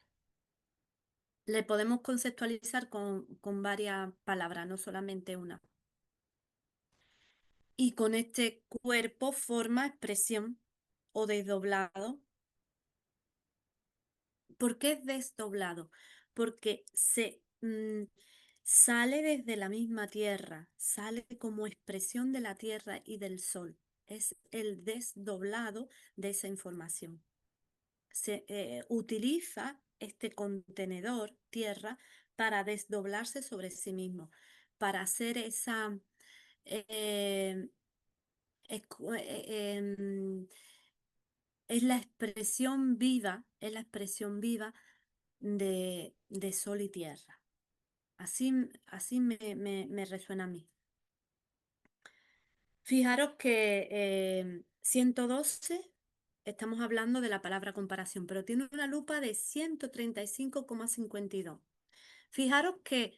le podemos conceptualizar con varias palabras, no solamente una. Y con este cuerpo, forma, expresión o desdoblado. ¿Por qué es desdoblado? Porque sale desde la misma tierra, sale como expresión de la tierra y del sol. Es el desdoblado de esa información. Se utiliza este contenedor tierra para desdoblarse sobre sí mismo, para hacer esa eh, es la expresión viva, es la expresión viva de sol y tierra. Así me resuena a mí. Fijaros que 112, estamos hablando de la palabra comparación, pero tiene una lupa de 135,52. Fijaros que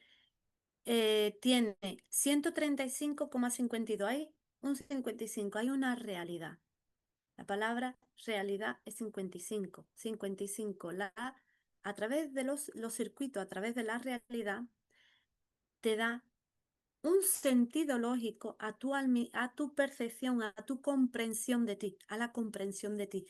tiene 135,52, hay un 55, hay una realidad. La palabra realidad es 55. 55. A través de los circuitos, a través de la realidad, te da un sentido lógico a tu percepción, a tu comprensión de ti, a la comprensión de ti.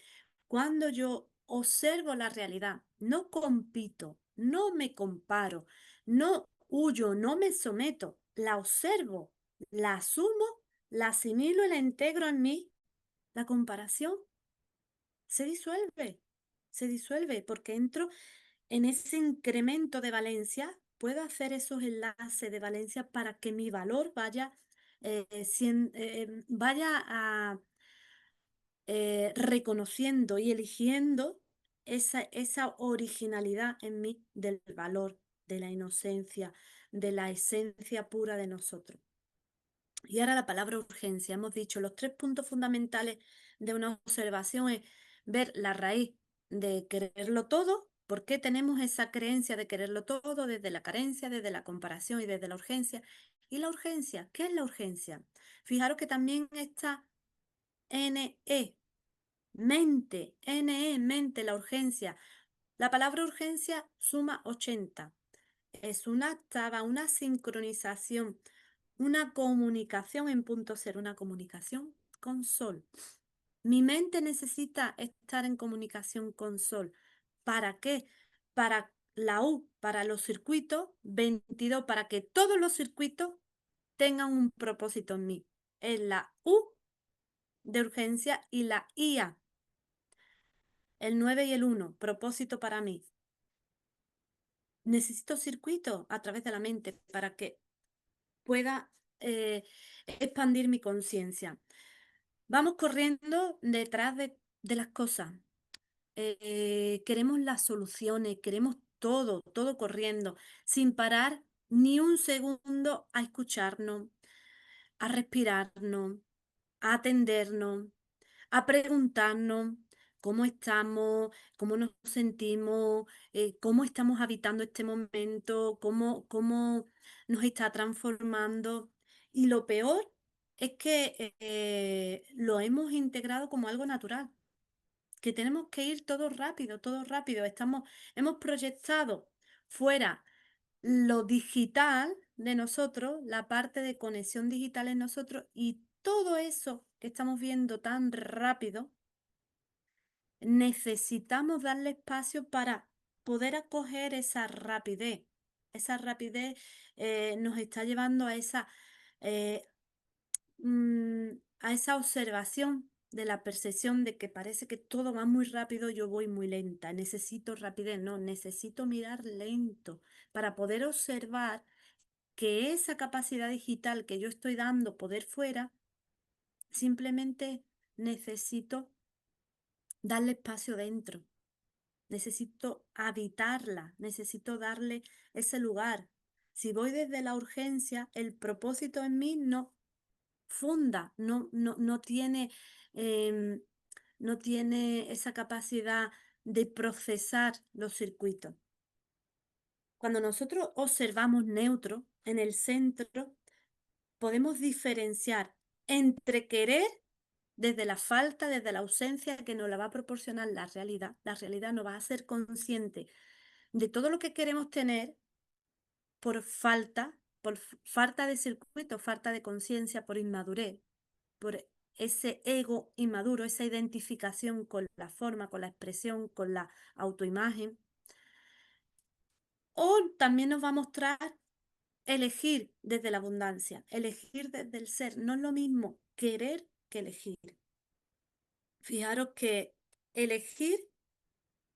Cuando yo observo la realidad, no compito, no me comparo, no huyo, no me someto, la observo, la asumo, la asimilo y la integro en mí, la comparación se disuelve porque entro en ese incremento de valencia, puedo hacer esos enlaces de valencia para que mi valor vaya, vaya reconociendo y eligiendo esa originalidad en mí del valor, de la inocencia, de la esencia pura de nosotros. Y ahora la palabra urgencia. Hemos dicho los tres puntos fundamentales de una observación es ver la raíz de quererlo todo. ¿Por qué tenemos esa creencia de quererlo todo desde la carencia, desde la comparación y desde la urgencia? ¿Y la urgencia? ¿Qué es la urgencia? Fijaros que también está NE, mente, la urgencia. La palabra urgencia suma 80. Es una octava, una sincronización, una comunicación en punto cero, una comunicación con sol. Mi mente necesita estar en comunicación con Sol. ¿Para qué? Para la U, para los circuitos, 22, para que todos los circuitos tengan un propósito en mí. Es la U de urgencia y la IA, el 9 y el 1, propósito para mí. Necesito circuitos a través de la mente para que pueda expandir mi conciencia. Vamos corriendo detrás de las cosas. Queremos las soluciones, queremos todo, todo corriendo, sin parar ni un segundo a escucharnos, a respirarnos, a atendernos, a preguntarnos cómo estamos, cómo nos sentimos, cómo estamos habitando este momento, cómo nos está transformando. Y lo peor es que lo hemos integrado como algo natural, que tenemos que ir todo rápido, todo rápido. Hemos proyectado fuera lo digital de nosotros, la parte de conexión digital en nosotros, y todo eso que estamos viendo tan rápido, necesitamos darle espacio para poder acoger esa rapidez. Esa rapidez nos está llevando eh, a esa observación de la percepción de que parece que todo va muy rápido, yo voy muy lenta, necesito rapidez, no, necesito mirar lento para poder observar que esa capacidad digital que yo estoy dando poder fuera, simplemente necesito darle espacio dentro, necesito habitarla, necesito darle ese lugar. Si voy desde la urgencia, el propósito en mí no funda, no tiene, em, no tiene esa capacidad de procesar los circuitos. Cuando nosotros observamos neutro en el centro, podemos diferenciar entre querer desde la falta, desde la ausencia que nos la va a proporcionar la realidad. La realidad nos va a hacer consciente de todo lo que queremos tener por falta de circuito, falta de conciencia, por inmadurez, por ese ego inmaduro, esa identificación con la forma, con la expresión, con la autoimagen. O también nos va a mostrar elegir desde la abundancia, elegir desde el ser. No es lo mismo querer que elegir. Fijaros que elegir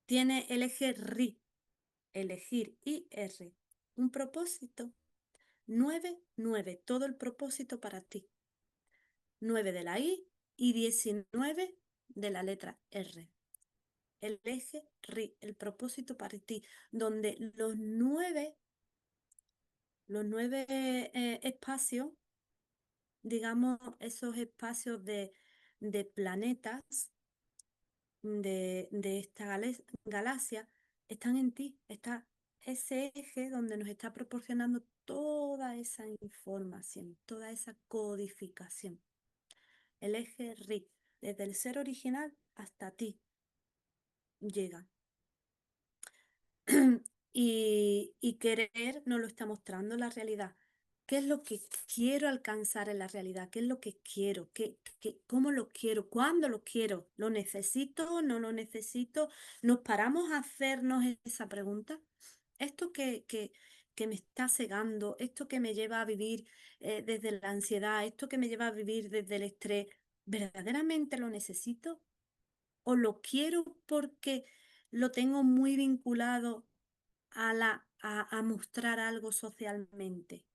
tiene el eje RI, elegir IR, un propósito. 9 9, todo el propósito para ti. 9 de la I y 19 de la letra R. El eje RI, el propósito para ti, donde los nueve espacios, digamos, esos espacios de planetas de esta galaxia, están en ti. Está ese eje donde nos está proporcionando toda esa información, toda esa codificación. El eje RI, desde el ser original hasta ti, llega. Y querer nos lo está mostrando la realidad. ¿Qué es lo que quiero alcanzar en la realidad? ¿Qué es lo que quiero? ¿Cómo lo quiero? ¿Cuándo lo quiero? ¿Lo necesito? ¿No lo necesito? ¿Nos paramos a hacernos esa pregunta? Esto que me está cegando, esto que me lleva a vivir desde la ansiedad, esto que me lleva a vivir desde el estrés, ¿verdaderamente lo necesito? ¿O lo quiero porque lo tengo muy vinculado a mostrar algo socialmente?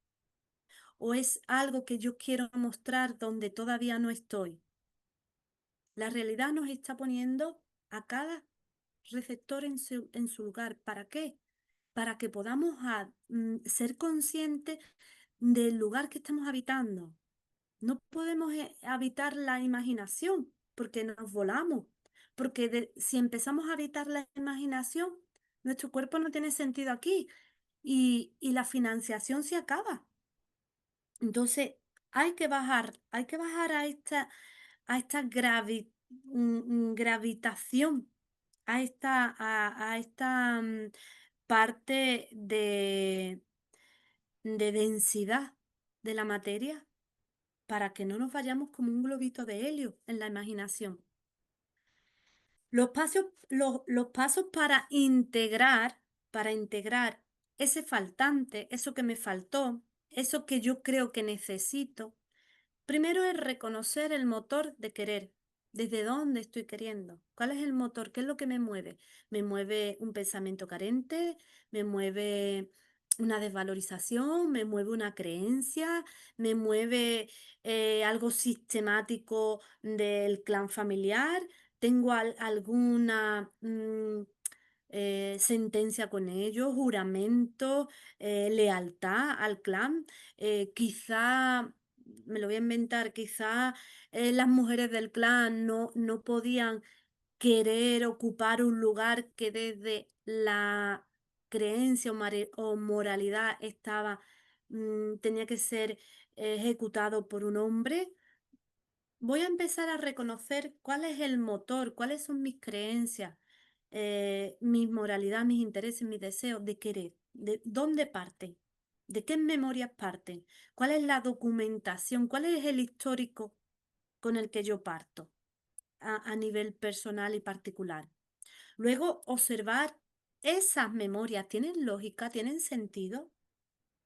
¿O es algo que yo quiero mostrar donde todavía no estoy? La realidad nos está poniendo a cada receptor en su lugar. ¿Para qué? Para que podamos ser conscientes del lugar que estamos habitando. No podemos habitar la imaginación porque nos volamos. Porque si empezamos a habitar la imaginación, nuestro cuerpo no tiene sentido aquí y la financiación se acaba. Entonces, hay que bajar a esta gravitación, a esta parte de densidad de la materia para que no nos vayamos como un globito de helio en la imaginación. Los pasos para integrar ese faltante, eso que me faltó, eso que yo creo que necesito. Primero es reconocer el motor de querer. ¿Desde dónde estoy queriendo? ¿Cuál es el motor? ¿Qué es lo que me mueve? ¿Me mueve un pensamiento carente? ¿Me mueve una desvalorización? ¿Me mueve una creencia? ¿Me mueve algo sistemático del clan familiar? ¿Tengo alguna sentencia con ellos, juramento, lealtad al clan? Quizá me lo voy a inventar, quizá las mujeres del clan no podían querer ocupar un lugar que desde la creencia o moralidad estaba, tenía que ser ejecutado por un hombre. Voy a empezar a reconocer cuál es el motor, cuáles son mis creencias, mi moralidad, mis intereses, mis deseos de querer, de dónde parten, de qué memorias parten, cuál es la documentación, cuál es el histórico con el que yo parto a nivel personal y particular. Luego, observar esas memorias, ¿tienen lógica? ¿Tienen sentido?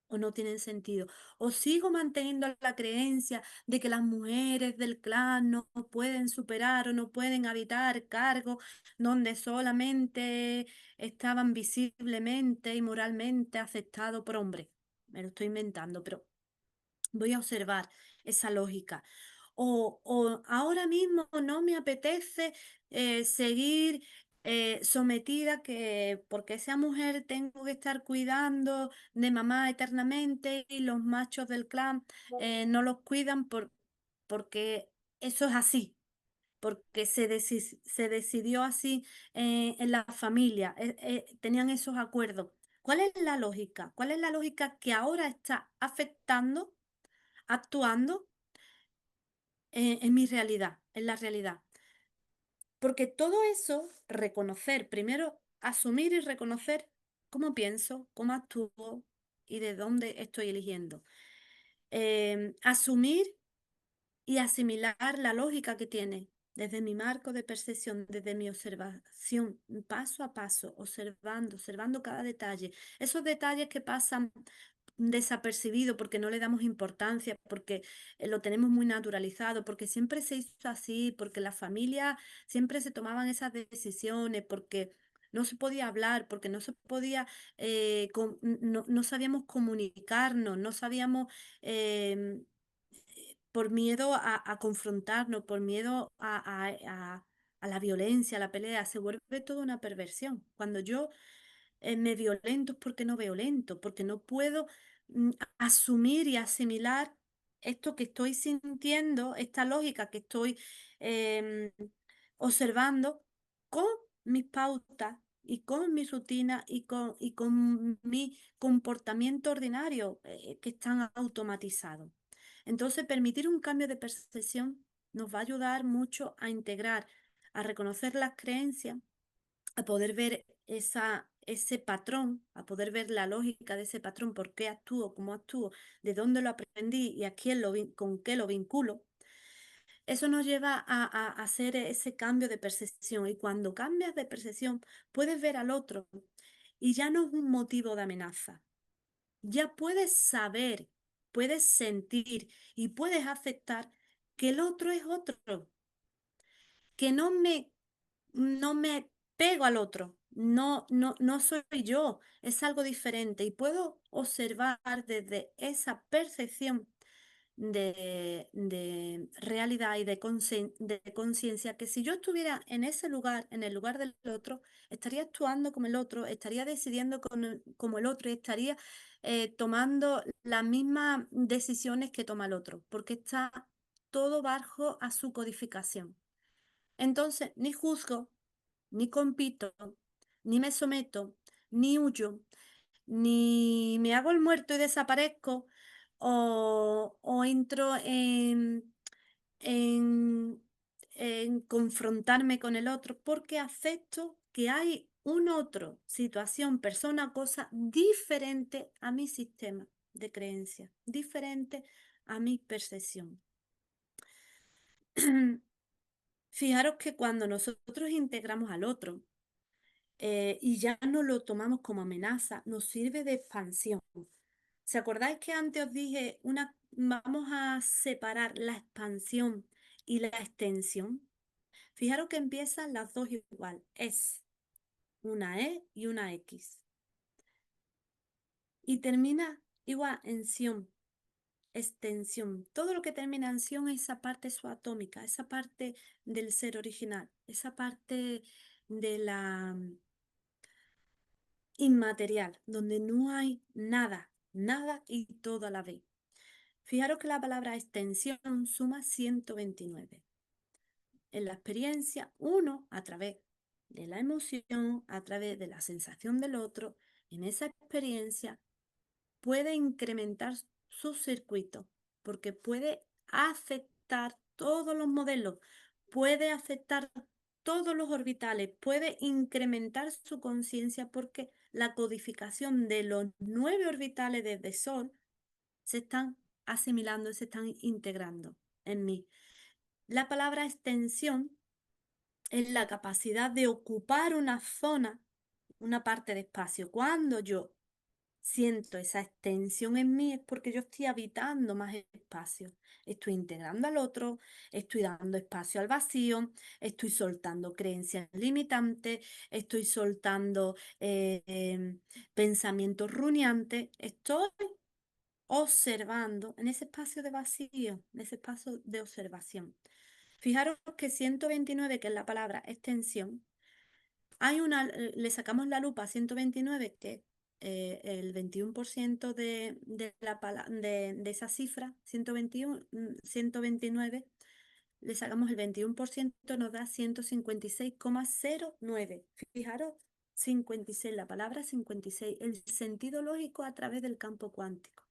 ¿O no tienen sentido? ¿O sigo manteniendo la creencia de que las mujeres del clan no pueden superar o no pueden habitar cargos donde solamente estaban visiblemente y moralmente aceptados por hombres? Me lo estoy inventando, pero voy a observar esa lógica. O ahora mismo no me apetece seguir sometida que porque sea mujer tengo que estar cuidando de mamá eternamente y los machos del clan no los cuidan porque eso es así, porque se decidió así en la familia, tenían esos acuerdos. ¿Cuál es la lógica? ¿Cuál es la lógica que ahora está afectando, actuando en mi realidad, en la realidad? Porque todo eso, reconocer, primero asumir y reconocer cómo pienso, cómo actúo y de dónde estoy eligiendo. Asumir y asimilar la lógica que tiene desde mi marco de percepción, desde mi observación, paso a paso, observando cada detalle. Esos detalles que pasan desapercibido porque no le damos importancia, porque lo tenemos muy naturalizado, porque siempre se hizo así, porque la familia siempre se tomaban esas decisiones, porque no se podía hablar, porque no se podía, no sabíamos comunicarnos, no sabíamos, por miedo a confrontarnos, por miedo a la violencia, a la pelea, se vuelve toda una perversión. Cuando yo me violento es porque no violento, porque no puedo asumir y asimilar esto que estoy sintiendo, esta lógica que estoy em, observando con mis pautas y con mi rutina y con mi comportamiento ordinario que están automatizados. Entonces, permitir un cambio de percepción nos va a ayudar mucho a integrar, a reconocer las creencias, a poder ver ese patrón, a poder ver la lógica de ese patrón, por qué actúo, cómo actúo, de dónde lo aprendí y a quién con qué lo vinculo. Eso nos lleva a hacer ese cambio de percepción. Y cuando cambias de percepción, puedes ver al otro y ya no es un motivo de amenaza. Ya puedes saber, puedes sentir y puedes aceptar que el otro es otro, que no me pego al otro, no soy yo, es algo diferente y puedo observar desde esa percepción de realidad y de conciencia que si yo estuviera en ese lugar, en el lugar del otro, estaría actuando como el otro, estaría decidiendo como el otro y estaría tomando las mismas decisiones que toma el otro, porque está todo bajo a su codificación. Entonces, ni juzgo, ni compito, ni me someto, ni huyo, ni me hago el muerto y desaparezco, o entro en, en confrontarme con el otro, porque acepto que hay un otro, situación, persona, cosa diferente a mi sistema de creencia, diferente a mi percepción. Fijaros que cuando nosotros integramos al otro y ya no lo tomamos como amenaza, nos sirve de expansión. ¿Se acordáis que antes os dije vamos a separar la expansión y la extensión? Fijaros que empiezan las dos igual, es una E y una X. Y termina igual en sion, extensión. Todo lo que termina en sion es esa parte subatómica, esa parte del ser original, esa parte de la inmaterial, donde no hay nada, nada y todo a la vez. Fijaros que la palabra extensión suma 129. En la experiencia, uno a través de la emoción, a través de la sensación del otro, en esa experiencia puede incrementar sus circuitos porque puede aceptar todos los modelos, puede aceptar todos los orbitales, puede incrementar su conciencia porque la codificación de los 9 orbitales desde Sol se están asimilando, se están integrando en mí. La palabra extensión es la capacidad de ocupar una zona, una parte de espacio. Cuando yo siento esa extensión en mí es porque yo estoy habitando más espacio. Estoy integrando al otro, estoy dando espacio al vacío, estoy soltando creencias limitantes, estoy soltando pensamientos rumiantes, estoy observando en ese espacio de vacío, en ese espacio de observación. Fijaros que 129, que es la palabra extensión, le sacamos la lupa a 129, que el 21% de esa cifra, 121, 129, le sacamos el 21%, nos da 156,09. Fijaros, 56, la palabra 56, el sentido lógico a través del campo cuántico.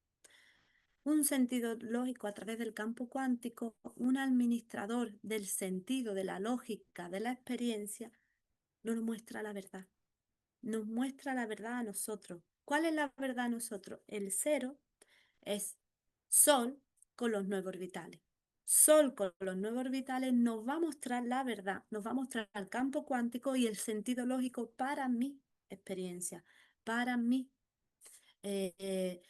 Un sentido lógico a través del campo cuántico, un administrador del sentido, de la lógica, de la experiencia, nos muestra la verdad. Nos muestra la verdad a nosotros. ¿Cuál es la verdad a nosotros? El cero es Sol con los 9 orbitales. Sol con los 9 orbitales nos va a mostrar la verdad, nos va a mostrar el campo cuántico y el sentido lógico para mi experiencia, para mi eh, eh,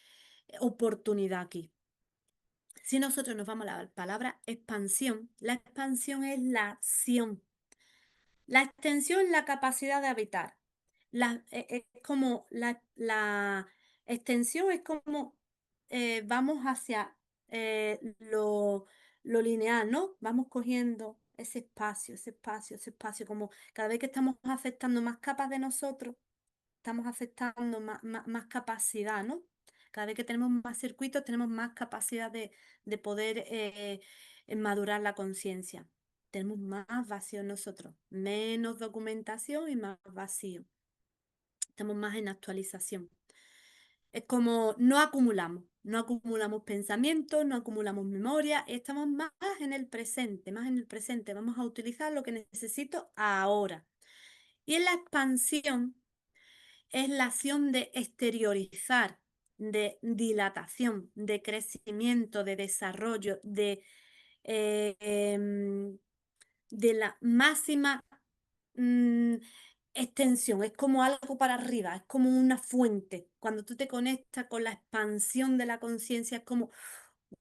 oportunidad aquí. Si nosotros nos vamos a la palabra expansión, la expansión es la acción. La extensión es la capacidad de habitar. Es como la extensión es como vamos hacia lo lineal, ¿no? Vamos cogiendo ese espacio, ese espacio, ese espacio, como cada vez que estamos aceptando más capas de nosotros, estamos aceptando más capacidad, ¿no? Cada vez que tenemos más circuitos, tenemos más capacidad de poder madurar la conciencia. Tenemos más vacío en nosotros, menos documentación y más vacío. Estamos más en actualización. Es como no acumulamos pensamientos, no acumulamos memoria, estamos más en el presente. Vamos a utilizar lo que necesito ahora. Y en la expansión es la acción de exteriorizar, de dilatación, de crecimiento, de desarrollo, eh, em, de la máxima mm, extensión. Es como algo para arriba, es como una fuente. Cuando tú te conectas con la expansión de la conciencia, es como,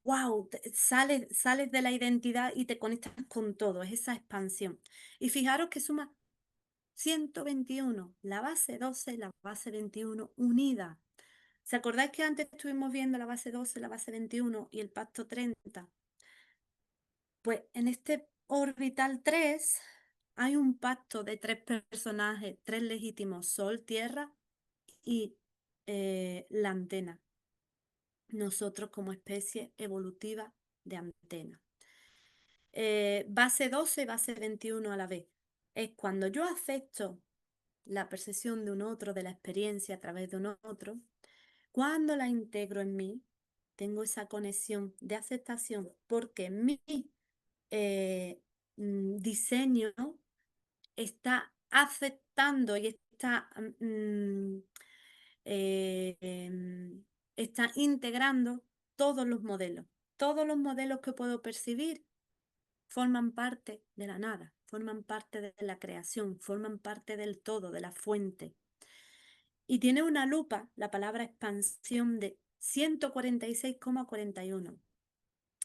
wow, sales de la identidad y te conectas con todo, es esa expansión. Y fijaros que suma 121, la base 12 y la base 21 unida. ¿Se acordáis que antes estuvimos viendo la base 12, la base 21 y el pacto 30? Pues en este orbital 3 hay un pacto de 3 personajes, 3 legítimos, Sol, Tierra y la antena. Nosotros como especie evolutiva de antena. Base 12 y base 21 a la vez. Es cuando yo acepto la percepción de un otro, de la experiencia a través de un otro, cuando la integro en mí, tengo esa conexión de aceptación porque mi diseño está aceptando y mm, eh, em, está integrando todos los modelos que puedo percibir forman parte de la nada, forman parte de la creación, forman parte del todo, de la fuente. Y tiene una lupa, la palabra expansión, de 146,41.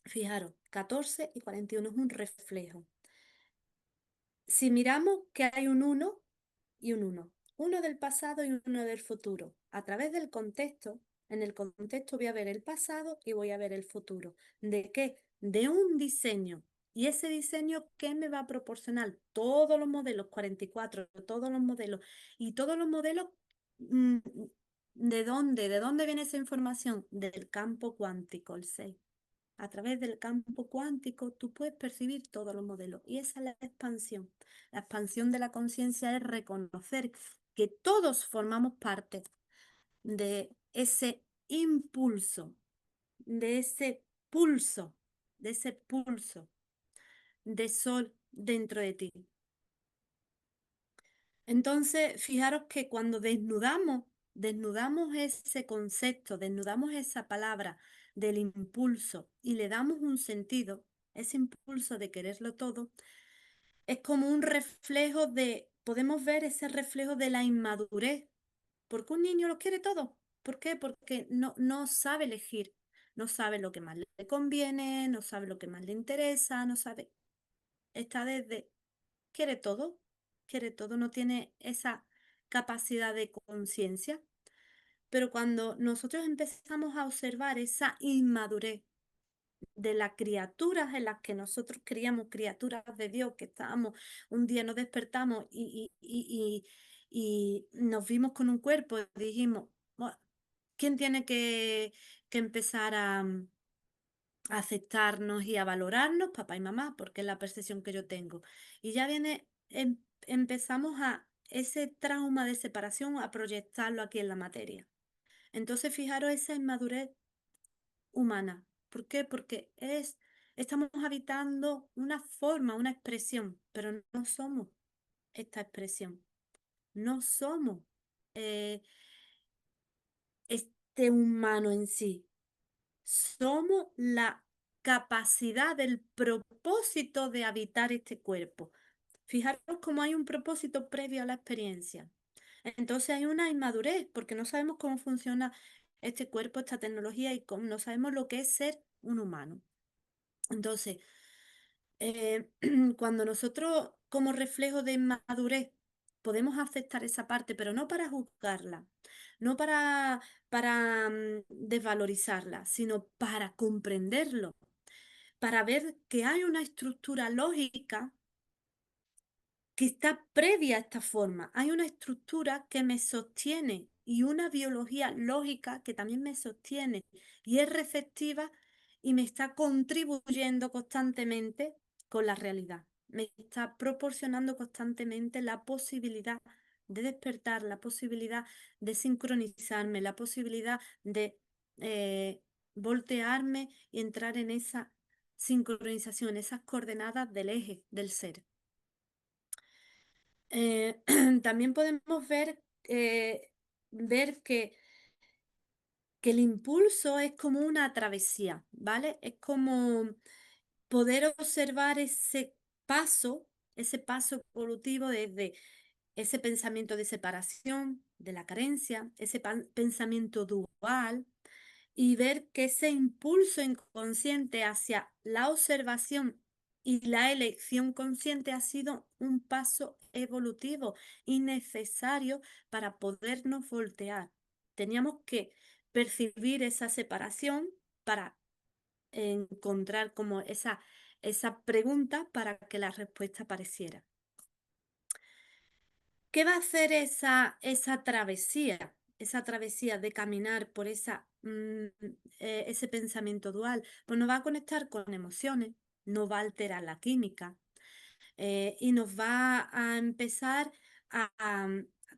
Fijaros, 14 y 41 es un reflejo. Si miramos que hay un 1 y un 1, uno del pasado y uno del futuro, a través del contexto, en el contexto voy a ver el pasado y voy a ver el futuro. ¿De qué? De un diseño. ¿Y ese diseño qué me va a proporcionar? Todos los modelos, 44, todos los modelos. Y todos los modelos, mm, ¿de dónde? ¿De dónde viene esa información? Del campo cuántico, el 6. A través del campo cuántico tú puedes percibir todos los modelos y esa es la expansión. La expansión de la conciencia es reconocer que todos formamos parte de ese impulso, de ese pulso, de ese pulso de sol dentro de ti. Entonces, fijaros que cuando desnudamos ese concepto, desnudamos esa palabra del impulso y le damos un sentido, ese impulso de quererlo todo, es como un reflejo podemos ver ese reflejo de la inmadurez, porque un niño lo quiere todo. ¿Por qué? Porque no sabe elegir, no sabe lo que más le conviene, no sabe lo que más le interesa, no sabe, está desde quiere todo, no tiene esa capacidad de conciencia. Pero cuando nosotros empezamos a observar esa inmadurez de las criaturas en las que nosotros criamos, criaturas de Dios, que estábamos, un día nos despertamos y nos vimos con un cuerpo y dijimos, "Bueno, ¿quién tiene que empezar a aceptarnos y a valorarnos? Papá y mamá, porque es la percepción que yo tengo. Y ya viene, empezamos a ese trauma de separación a proyectarlo aquí en la materia. Entonces, fijaros esa inmadurez humana. ¿Por qué? Porque estamos habitando una forma, una expresión, pero no somos esta expresión. No somos eh, este humano en sí. Somos la capacidad del propósito de habitar este cuerpo. Fijaros cómo hay un propósito previo a la experiencia. Entonces hay una inmadurez porque no sabemos cómo funciona este cuerpo, esta tecnología y no sabemos lo que es ser un humano. Entonces, cuando nosotros como reflejo de madurez podemos aceptar esa parte, pero no para juzgarla, no para desvalorizarla, sino para comprenderlo, para ver que hay una estructura lógica que está previa a esta forma. Hay una estructura que me sostiene y una biología lógica que también me sostiene y es receptiva y me está contribuyendo constantemente con la realidad. Me está proporcionando constantemente la posibilidad de despertar, la posibilidad de sincronizarme, la posibilidad de voltearme y entrar en esa sincronización, esas coordenadas del eje del ser. Eh, también podemos ver que el impulso es como una travesía, ¿vale? Es como poder observar ese paso evolutivo desde ese pensamiento de separación, de la carencia, ese pensamiento dual, y ver que ese impulso inconsciente hacia la observación y la elección consciente ha sido un paso evolutivo y necesario para podernos voltear. Teníamos que percibir esa separación para encontrar como esa pregunta para que la respuesta apareciera. ¿Qué va a hacer esa travesía? Esa travesía de caminar por ese pensamiento dual, pues nos va a conectar con emociones, nos va a alterar la química y nos va a empezar a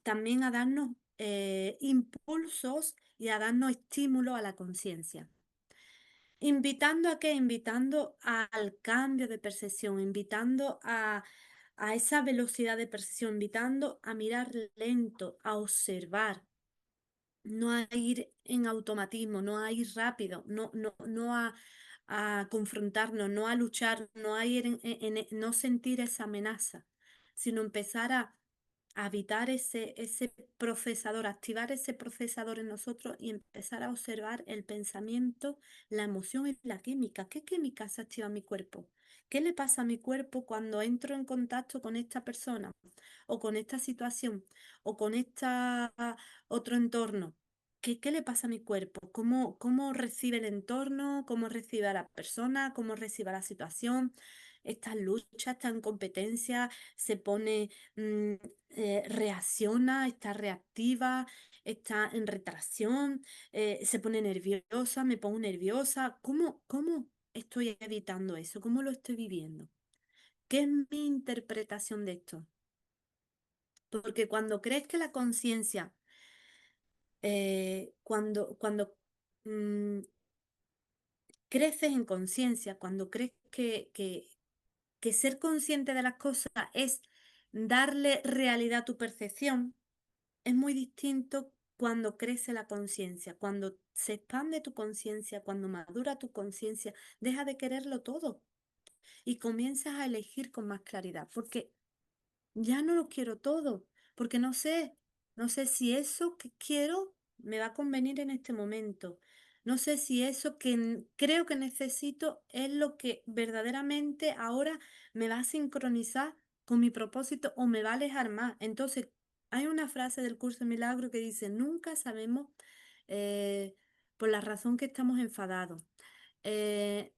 también a darnos impulsos y a darnos estímulo a la conciencia. ¿Invitando a qué? Invitando al cambio de percepción, invitando a esa velocidad de percepción, invitando a mirar lento, a observar, no a ir en automatismo, no a ir rápido, no a confrontarnos, no a luchar, no a ir no sentir esa amenaza, sino empezar a habitar ese procesador, activar ese procesador en nosotros y empezar a observar el pensamiento, la emoción y la química. ¿Qué química se activa en mi cuerpo? ¿Qué le pasa a mi cuerpo cuando entro en contacto con esta persona o con esta situación o con esta otro entorno? ¿Qué le pasa a mi cuerpo? ¿Cómo recibe el entorno? ¿Cómo recibe a la persona? ¿Cómo recibe a la situación? Está en lucha, está en competencia, se pone, mm, reacciona, está reactiva, está en retracción, se pone nerviosa, me pongo nerviosa. ¿Cómo estoy evitando eso? ¿Cómo lo estoy viviendo? ¿Qué es mi interpretación de esto? Porque cuando crees que la conciencia, cuando mm, creces en conciencia, cuando crees que ser consciente de las cosas es darle realidad a tu percepción, es muy distinto cuando crece la conciencia, cuando se expande tu conciencia, cuando madura tu conciencia, deja de quererlo todo y comienzas a elegir con más claridad, porque ya no lo quiero todo, porque no sé si eso que quiero me va a convenir en este momento. No sé si eso que creo que necesito es lo que verdaderamente ahora me va a sincronizar con mi propósito o me va a alejar más. Entonces, hay una frase del curso de Milagro que dice, nunca sabemos eh, por la razón que estamos enfadados.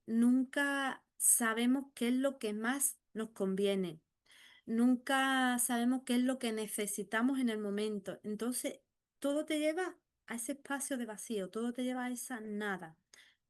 Nunca sabemos qué es lo que más nos conviene. Nunca sabemos qué es lo que necesitamos en el momento. Entonces, todo te lleva a ese espacio de vacío, todo te lleva a esa nada.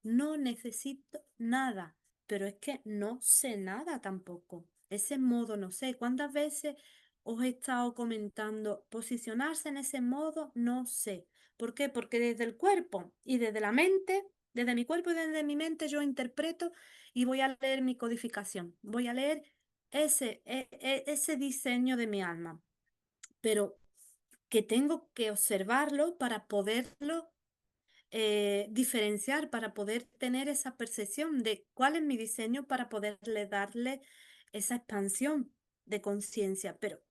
No necesito nada, pero es que no sé nada tampoco. Ese modo, no sé. ¿Cuántas veces os he estado comentando posicionarse en ese modo? No sé. ¿Por qué? Porque desde el cuerpo y desde la mente, desde mi cuerpo y desde mi mente, yo interpreto y voy a leer mi codificación. Voy a leer ese diseño de mi alma, pero que tengo que observarlo para poderlo diferenciar, para poder tener esa percepción de cuál es mi diseño para poderle darle esa expansión de conciencia. Pero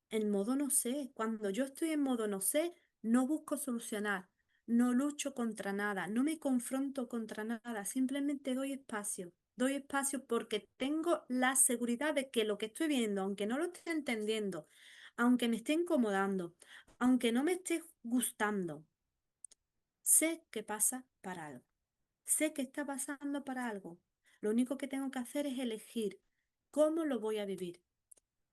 en modo no sé, cuando yo estoy en modo no sé, no busco solucionar, no lucho contra nada, no me confronto contra nada, simplemente doy espacio. Doy espacio porque tengo la seguridad de que lo que estoy viendo, aunque no lo esté entendiendo, aunque me esté incomodando, aunque no me esté gustando, sé que pasa para algo. Sé que está pasando para algo. Lo único que tengo que hacer es elegir cómo lo voy a vivir.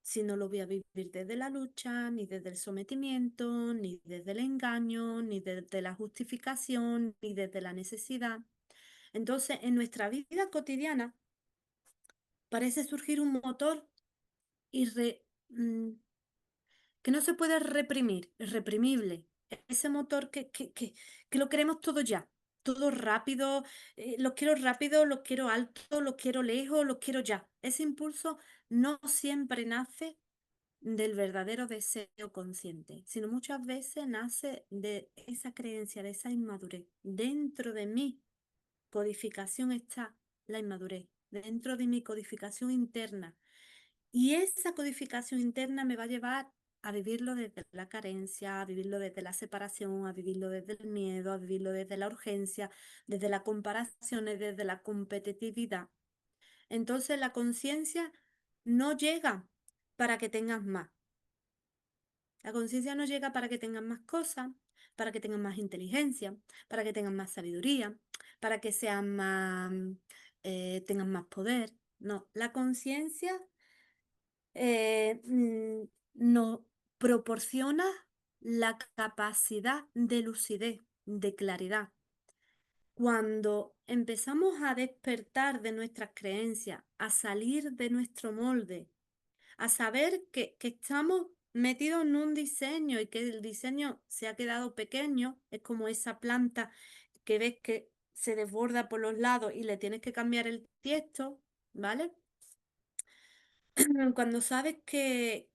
Si no lo voy a vivir desde la lucha, ni desde el sometimiento, ni desde el engaño, ni desde la justificación, ni desde la necesidad. Entonces, en nuestra vida cotidiana parece surgir un motor irre- mm, que no se puede reprimir, irreprimible. Ese motor que lo queremos todo ya, todo rápido, lo quiero alto, lo quiero lejos, lo quiero ya. Ese impulso no siempre nace del verdadero deseo consciente, sino muchas veces nace de esa creencia, de esa inmadurez. Dentro de mi codificación está la inmadurez, dentro de mi codificación interna. Y esa codificación interna me va a llevar a vivirlo desde la carencia, a vivirlo desde la separación, a vivirlo desde el miedo, a vivirlo desde la urgencia, desde la comparación, desde la competitividad. Entonces la conciencia no llega para que tengas más. La conciencia no llega para que tengan más cosas, para que tengan más inteligencia, para que tengan más sabiduría, para que sean más, tengan más poder. No, la conciencia nos proporciona la capacidad de lucidez, de claridad. Cuando empezamos a despertar de nuestras creencias, a salir de nuestro molde, a saber que estamos metidos en un diseño y que el diseño se ha quedado pequeño, es como esa planta que ves que se desborda por los lados y le tienes que cambiar el tiesto, ¿vale? Cuando sabes que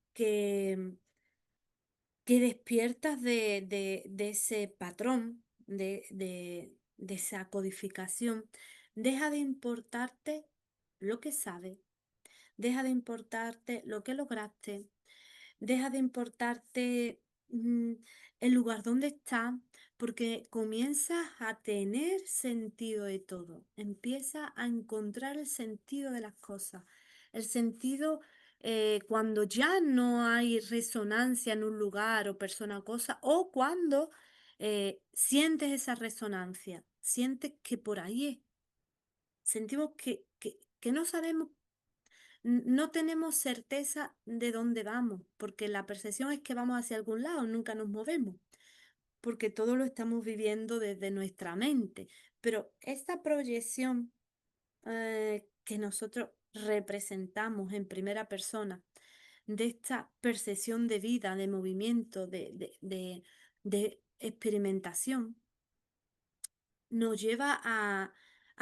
despiertas de ese patrón, de esa codificación, Deja de importarte lo que sabes, deja de importarte lo que lograste, deja de importarte el lugar donde estás, porque comienzas a tener sentido de todo, empieza a encontrar el sentido de las cosas, el sentido cuando ya no hay resonancia en un lugar o persona o cosa, o cuando sientes esa resonancia, sientes que por ahí es, sentimos que no sabemos, no tenemos certeza de dónde vamos, porque la percepción es que vamos hacia algún lado, nunca nos movemos, porque todo lo estamos viviendo desde nuestra mente. Pero esta proyección que nosotros representamos en primera persona, de esta percepción de vida, de movimiento, de experimentación, nos lleva a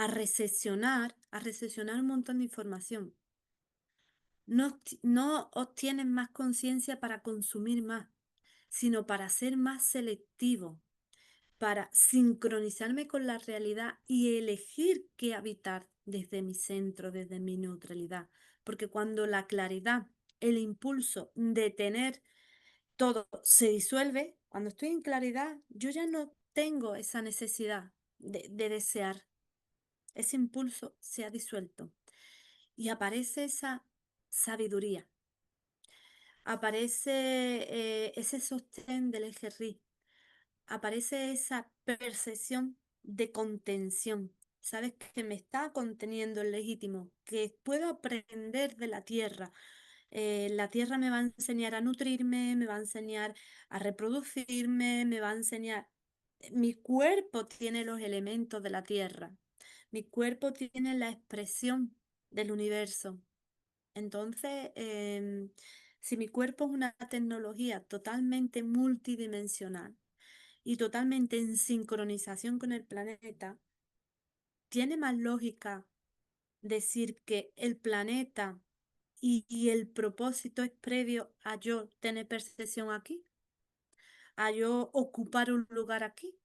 recepcionar un montón de información. No obtienes más conciencia para consumir más, sino para ser más selectivo, para sincronizarme con la realidad y elegir qué habitar desde mi centro, desde mi neutralidad. Porque cuando la claridad, el impulso de tener todo se disuelve, cuando estoy en claridad, yo ya no tengo esa necesidad de desear. Ese impulso se ha disuelto y aparece esa sabiduría, aparece ese sostén del ejercicio, aparece esa percepción de contención. Sabes que me está conteniendo el legítimo, que puedo aprender de la tierra. La tierra me va a enseñar a nutrirme, me va a enseñar a reproducirme, me va a enseñar. Mi cuerpo tiene los elementos de la tierra. Mi cuerpo tiene la expresión del universo. Entonces, si mi cuerpo es una tecnología totalmente multidimensional y totalmente en sincronización con el planeta, tiene más lógica decir que el planeta y el propósito es previo a yo tener percepción aquí, a yo ocupar un lugar aquí.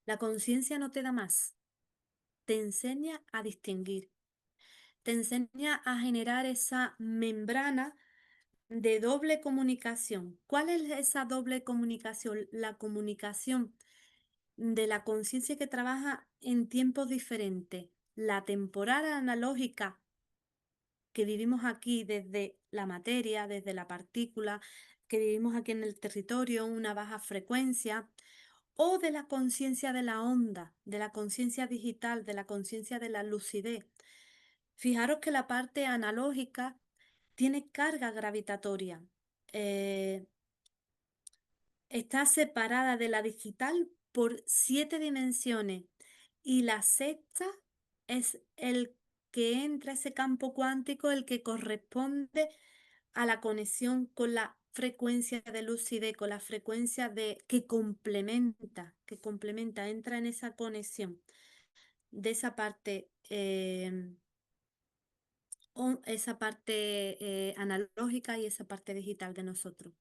La conciencia no te da más, te enseña a distinguir, te enseña a generar esa membrana de doble comunicación. ¿Cuál es esa doble comunicación? La comunicación de la conciencia que trabaja en tiempos diferentes. La temporal analógica que vivimos aquí desde la materia, desde la partícula, que vivimos aquí en el territorio, una baja frecuencia, o de la conciencia de la onda, de la conciencia digital, de la conciencia de la lucidez. Fijaros que la parte analógica tiene carga gravitatoria. Eh, Está separada de la digital por 7 dimensiones y la sexta es el que entra ese campo cuántico, el que corresponde a la conexión con la frecuencia de lucidez, con la frecuencia de que complementa, entra en esa conexión de esa parte, esa parte analógica y esa parte digital de nosotros.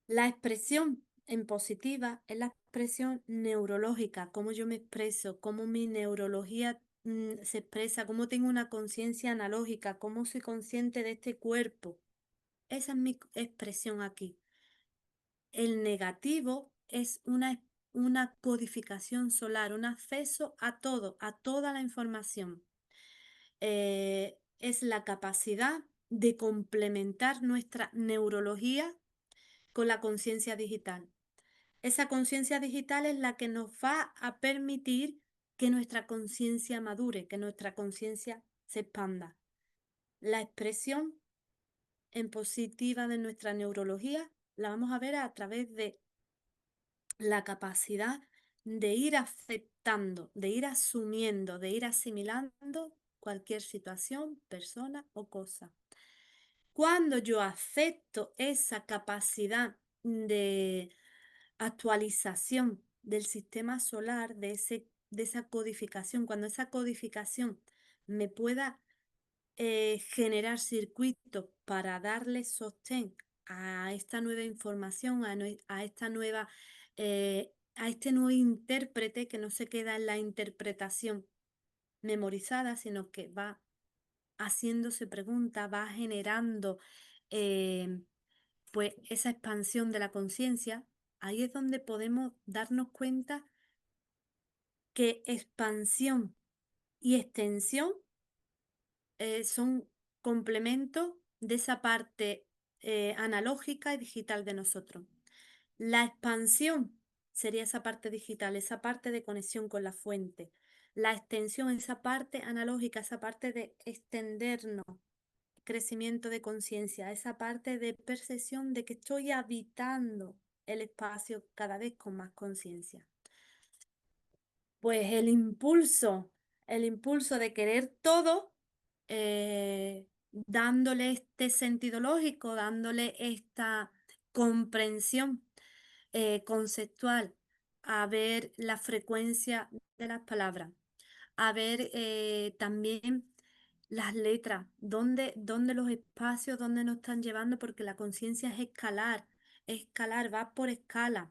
La expresión en positiva es la expresión neurológica, cómo yo me expreso, cómo mi neurología se expresa, cómo tengo una conciencia analógica, cómo soy consciente de este cuerpo. Esa es mi expresión aquí. El negativo es una codificación solar, un acceso a todo, a toda la información. Es la capacidad de complementar nuestra neurología con la conciencia digital. Esa conciencia digital es la que nos va a permitir que nuestra conciencia madure, que nuestra conciencia se expanda. La expresión en positiva de nuestra neurología la vamos a ver a través de la capacidad de ir aceptando, de ir asumiendo, de ir asimilando cualquier situación, persona o cosa. Cuando yo acepto esa capacidad de actualización del sistema solar, de esa codificación, cuando esa codificación me pueda generar circuitos para darle sostén a esta nueva información, a esta nueva a este nuevo intérprete que no se queda en la interpretación memorizada, sino que va haciéndose preguntas, va generando eh, pues esa expansión de la conciencia. Ahí es donde podemos darnos cuenta que expansión y extensión son complementos de esa parte analógica y digital de nosotros. La expansión sería esa parte digital, esa parte de conexión con la fuente. La extensión, esa parte analógica, esa parte de extendernos, crecimiento de conciencia, esa parte de percepción de que estoy habitando el espacio cada vez con más conciencia. Pues el impulso de querer todo, dándole este sentido lógico, dándole esta comprensión conceptual, a ver la frecuencia de las palabras, a ver también las letras, dónde los espacios, dónde nos están llevando, porque la conciencia es escalar, va por escala,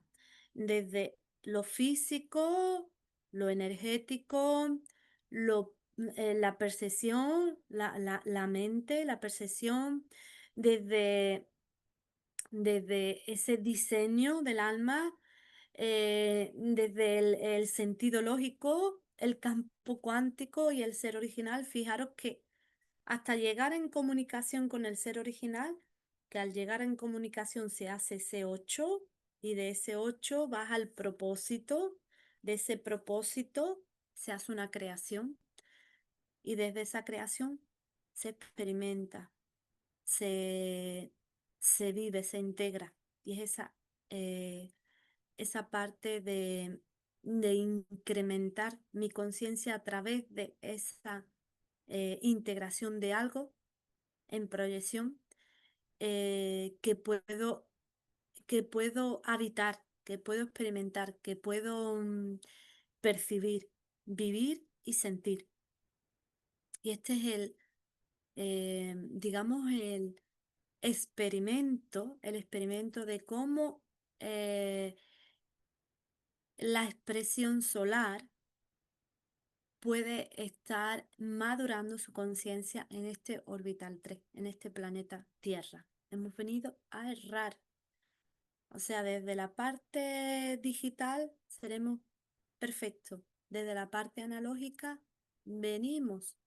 desde lo físico, lo energético, la percepción, la mente, la percepción, desde, desde ese diseño del alma, desde el sentido lógico, el campo cuántico y el ser original. Fijaros que hasta llegar en comunicación con el ser original, que al llegar en comunicación se hace ese 8 y de ese 8 vas al propósito, de ese propósito se hace una creación y desde esa creación se experimenta, se, se vive, se integra y es eh, esa parte de incrementar mi conciencia a través de esa integración de algo en proyección que puedo habitar, que puedo experimentar, que puedo percibir, vivir y sentir. Y este es digamos, el experimento de cómo la expresión solar puede estar madurando su conciencia en este orbital 3, en este planeta Tierra. Hemos venido a errar. O sea, desde la parte digital seremos perfectos. Desde la parte analógica venimos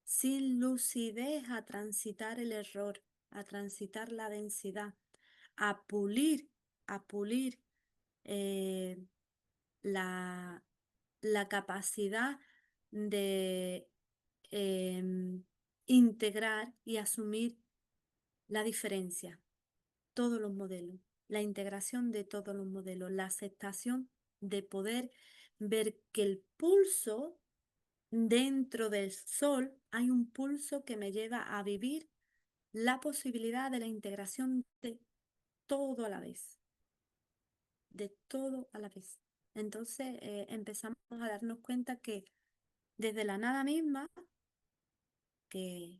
sin lucidez a transitar el error, a transitar la densidad, a a pulir eh, la, la capacidad de integrar y asumir la diferencia, todos los modelos, la integración de todos los modelos, la aceptación de poder ver que el pulso dentro del sol hay un pulso que me lleva a vivir la posibilidad de la integración de todo a la vez, de todo a la vez. Entonces empezamos a darnos cuenta que desde la nada misma que,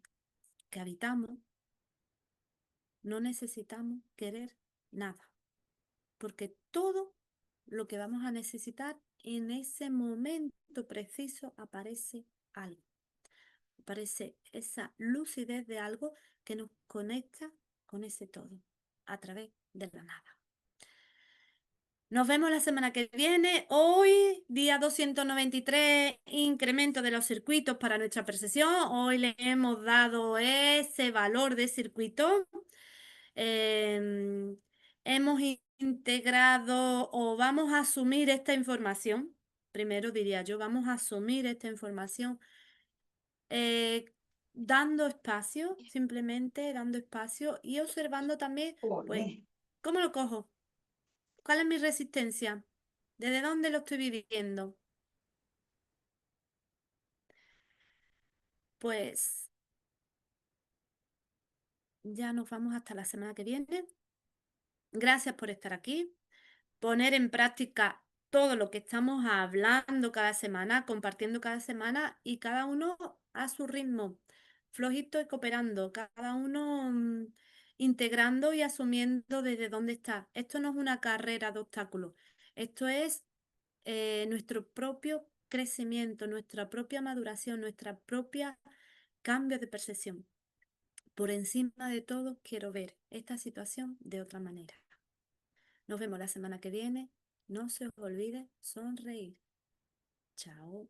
que habitamos, no necesitamos querer nada, porque todo lo que vamos a necesitar en ese momento preciso aparece algo, aparece esa lucidez de algo que nos conecta con ese todo a través de la nada. Nos vemos la semana que viene. Hoy, día 293, incremento de los circuitos para nuestra percepción. Hoy le hemos dado ese valor de circuito. Em, hemos integrado o vamos a asumir esta información. Primero diría yo, vamos a asumir esta información eh, dando espacio, simplemente dando espacio y observando también, pues, Ole. ¿cómo lo cojo? ¿Cuál es mi resistencia? ¿Desde dónde lo estoy viviendo? Pues ya nos vamos hasta la semana que viene. Gracias por estar aquí. Poner en práctica todo lo que estamos hablando cada semana, compartiendo cada semana y cada uno a su ritmo, flojito y cooperando, cada uno integrando y asumiendo desde dónde está. Esto no es una carrera de obstáculos, Esto es nuestro propio crecimiento, nuestra propia maduración, nuestra propia cambio de percepción. Por encima de todo, quiero ver esta situación de otra manera. Nos vemos la semana que viene. No se os olvide sonreír. Chao.